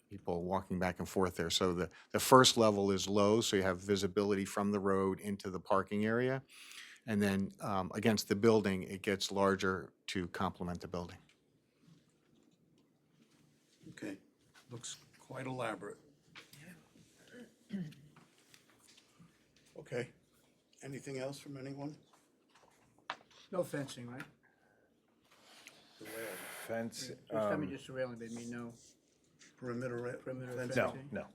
people walking back and forth there. So the first level is low, so you have visibility from the road into the parking area. And then against the building, it gets larger to complement the building. Okay, looks quite elaborate. Okay, anything else from anyone? No fencing, right? The rail, Fence, I mean, just the railing, they mean no perimeter perimeter fencing? no, fencing? no.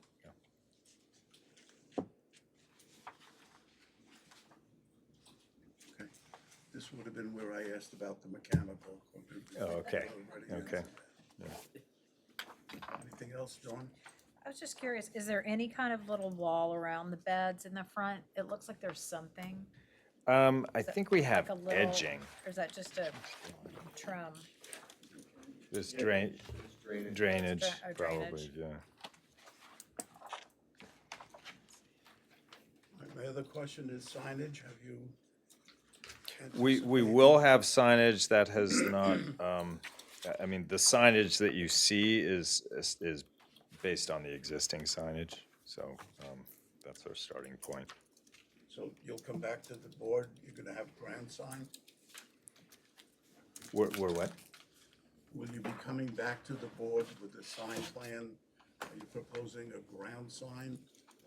Okay, this would have been where I asked about the mechanical equipment. Oh, okay, Already okay. answered that. Anything else, Dawn? I was just curious, is there any kind of little wall around the beds in the front? It looks like there's something. I Is it think we have like a little- edging. Or is that just a trim? There's drainage, Drainage. probably, yeah. My other question is signage, have you? We anticipated- will have signage that has not, I mean, the signage that you see is based on the existing signage, so that's our starting point. So you'll come back to the board, you're gonna have grand sign? We're what? Will you be coming back to the board with a sign plan? Are you proposing a ground sign,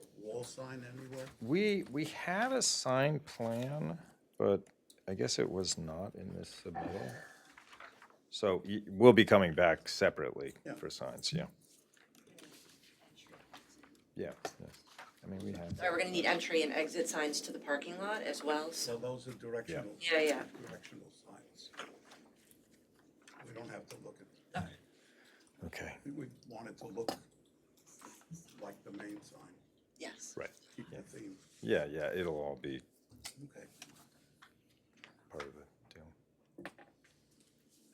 a wall sign anywhere? We had a sign plan, but I guess it was not in this submittal. So we'll be coming back separately Yeah. for signs, yeah. Yeah, yes. I mean, we have. Sorry, we're gonna need entry and exit signs to the parking lot as well, So so. those are directional. Yeah. Directional signs. We don't have to look at, Okay, we want it to look like the main sign, Yes. right. keep the theme, Yeah, it'll all be okay. part of the deal.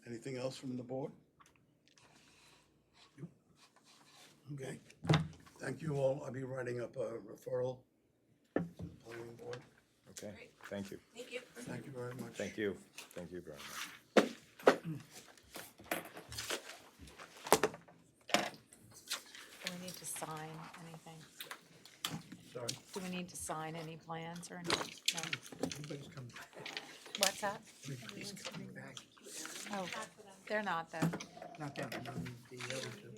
Anything else from the board? Okay, thank you all, I'll be writing up a referral to the planning board. Okay, thank you. Thank you. Thank you very much. Thank you. Thank you very much. Do we need to sign anything? Sorry. Do we need to sign any plans or anything? No? Everybody's coming back. What's that? Everybody's coming back. Oh, they're not though. Not that, but the other two.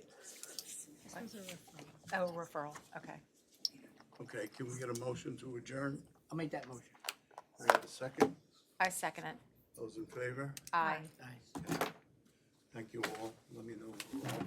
Oh, referral, okay. Okay, can we get a motion to adjourn? I'll make that motion. We have a second, I second it. those in favor? Aye. Nice. Thank you all, let me know.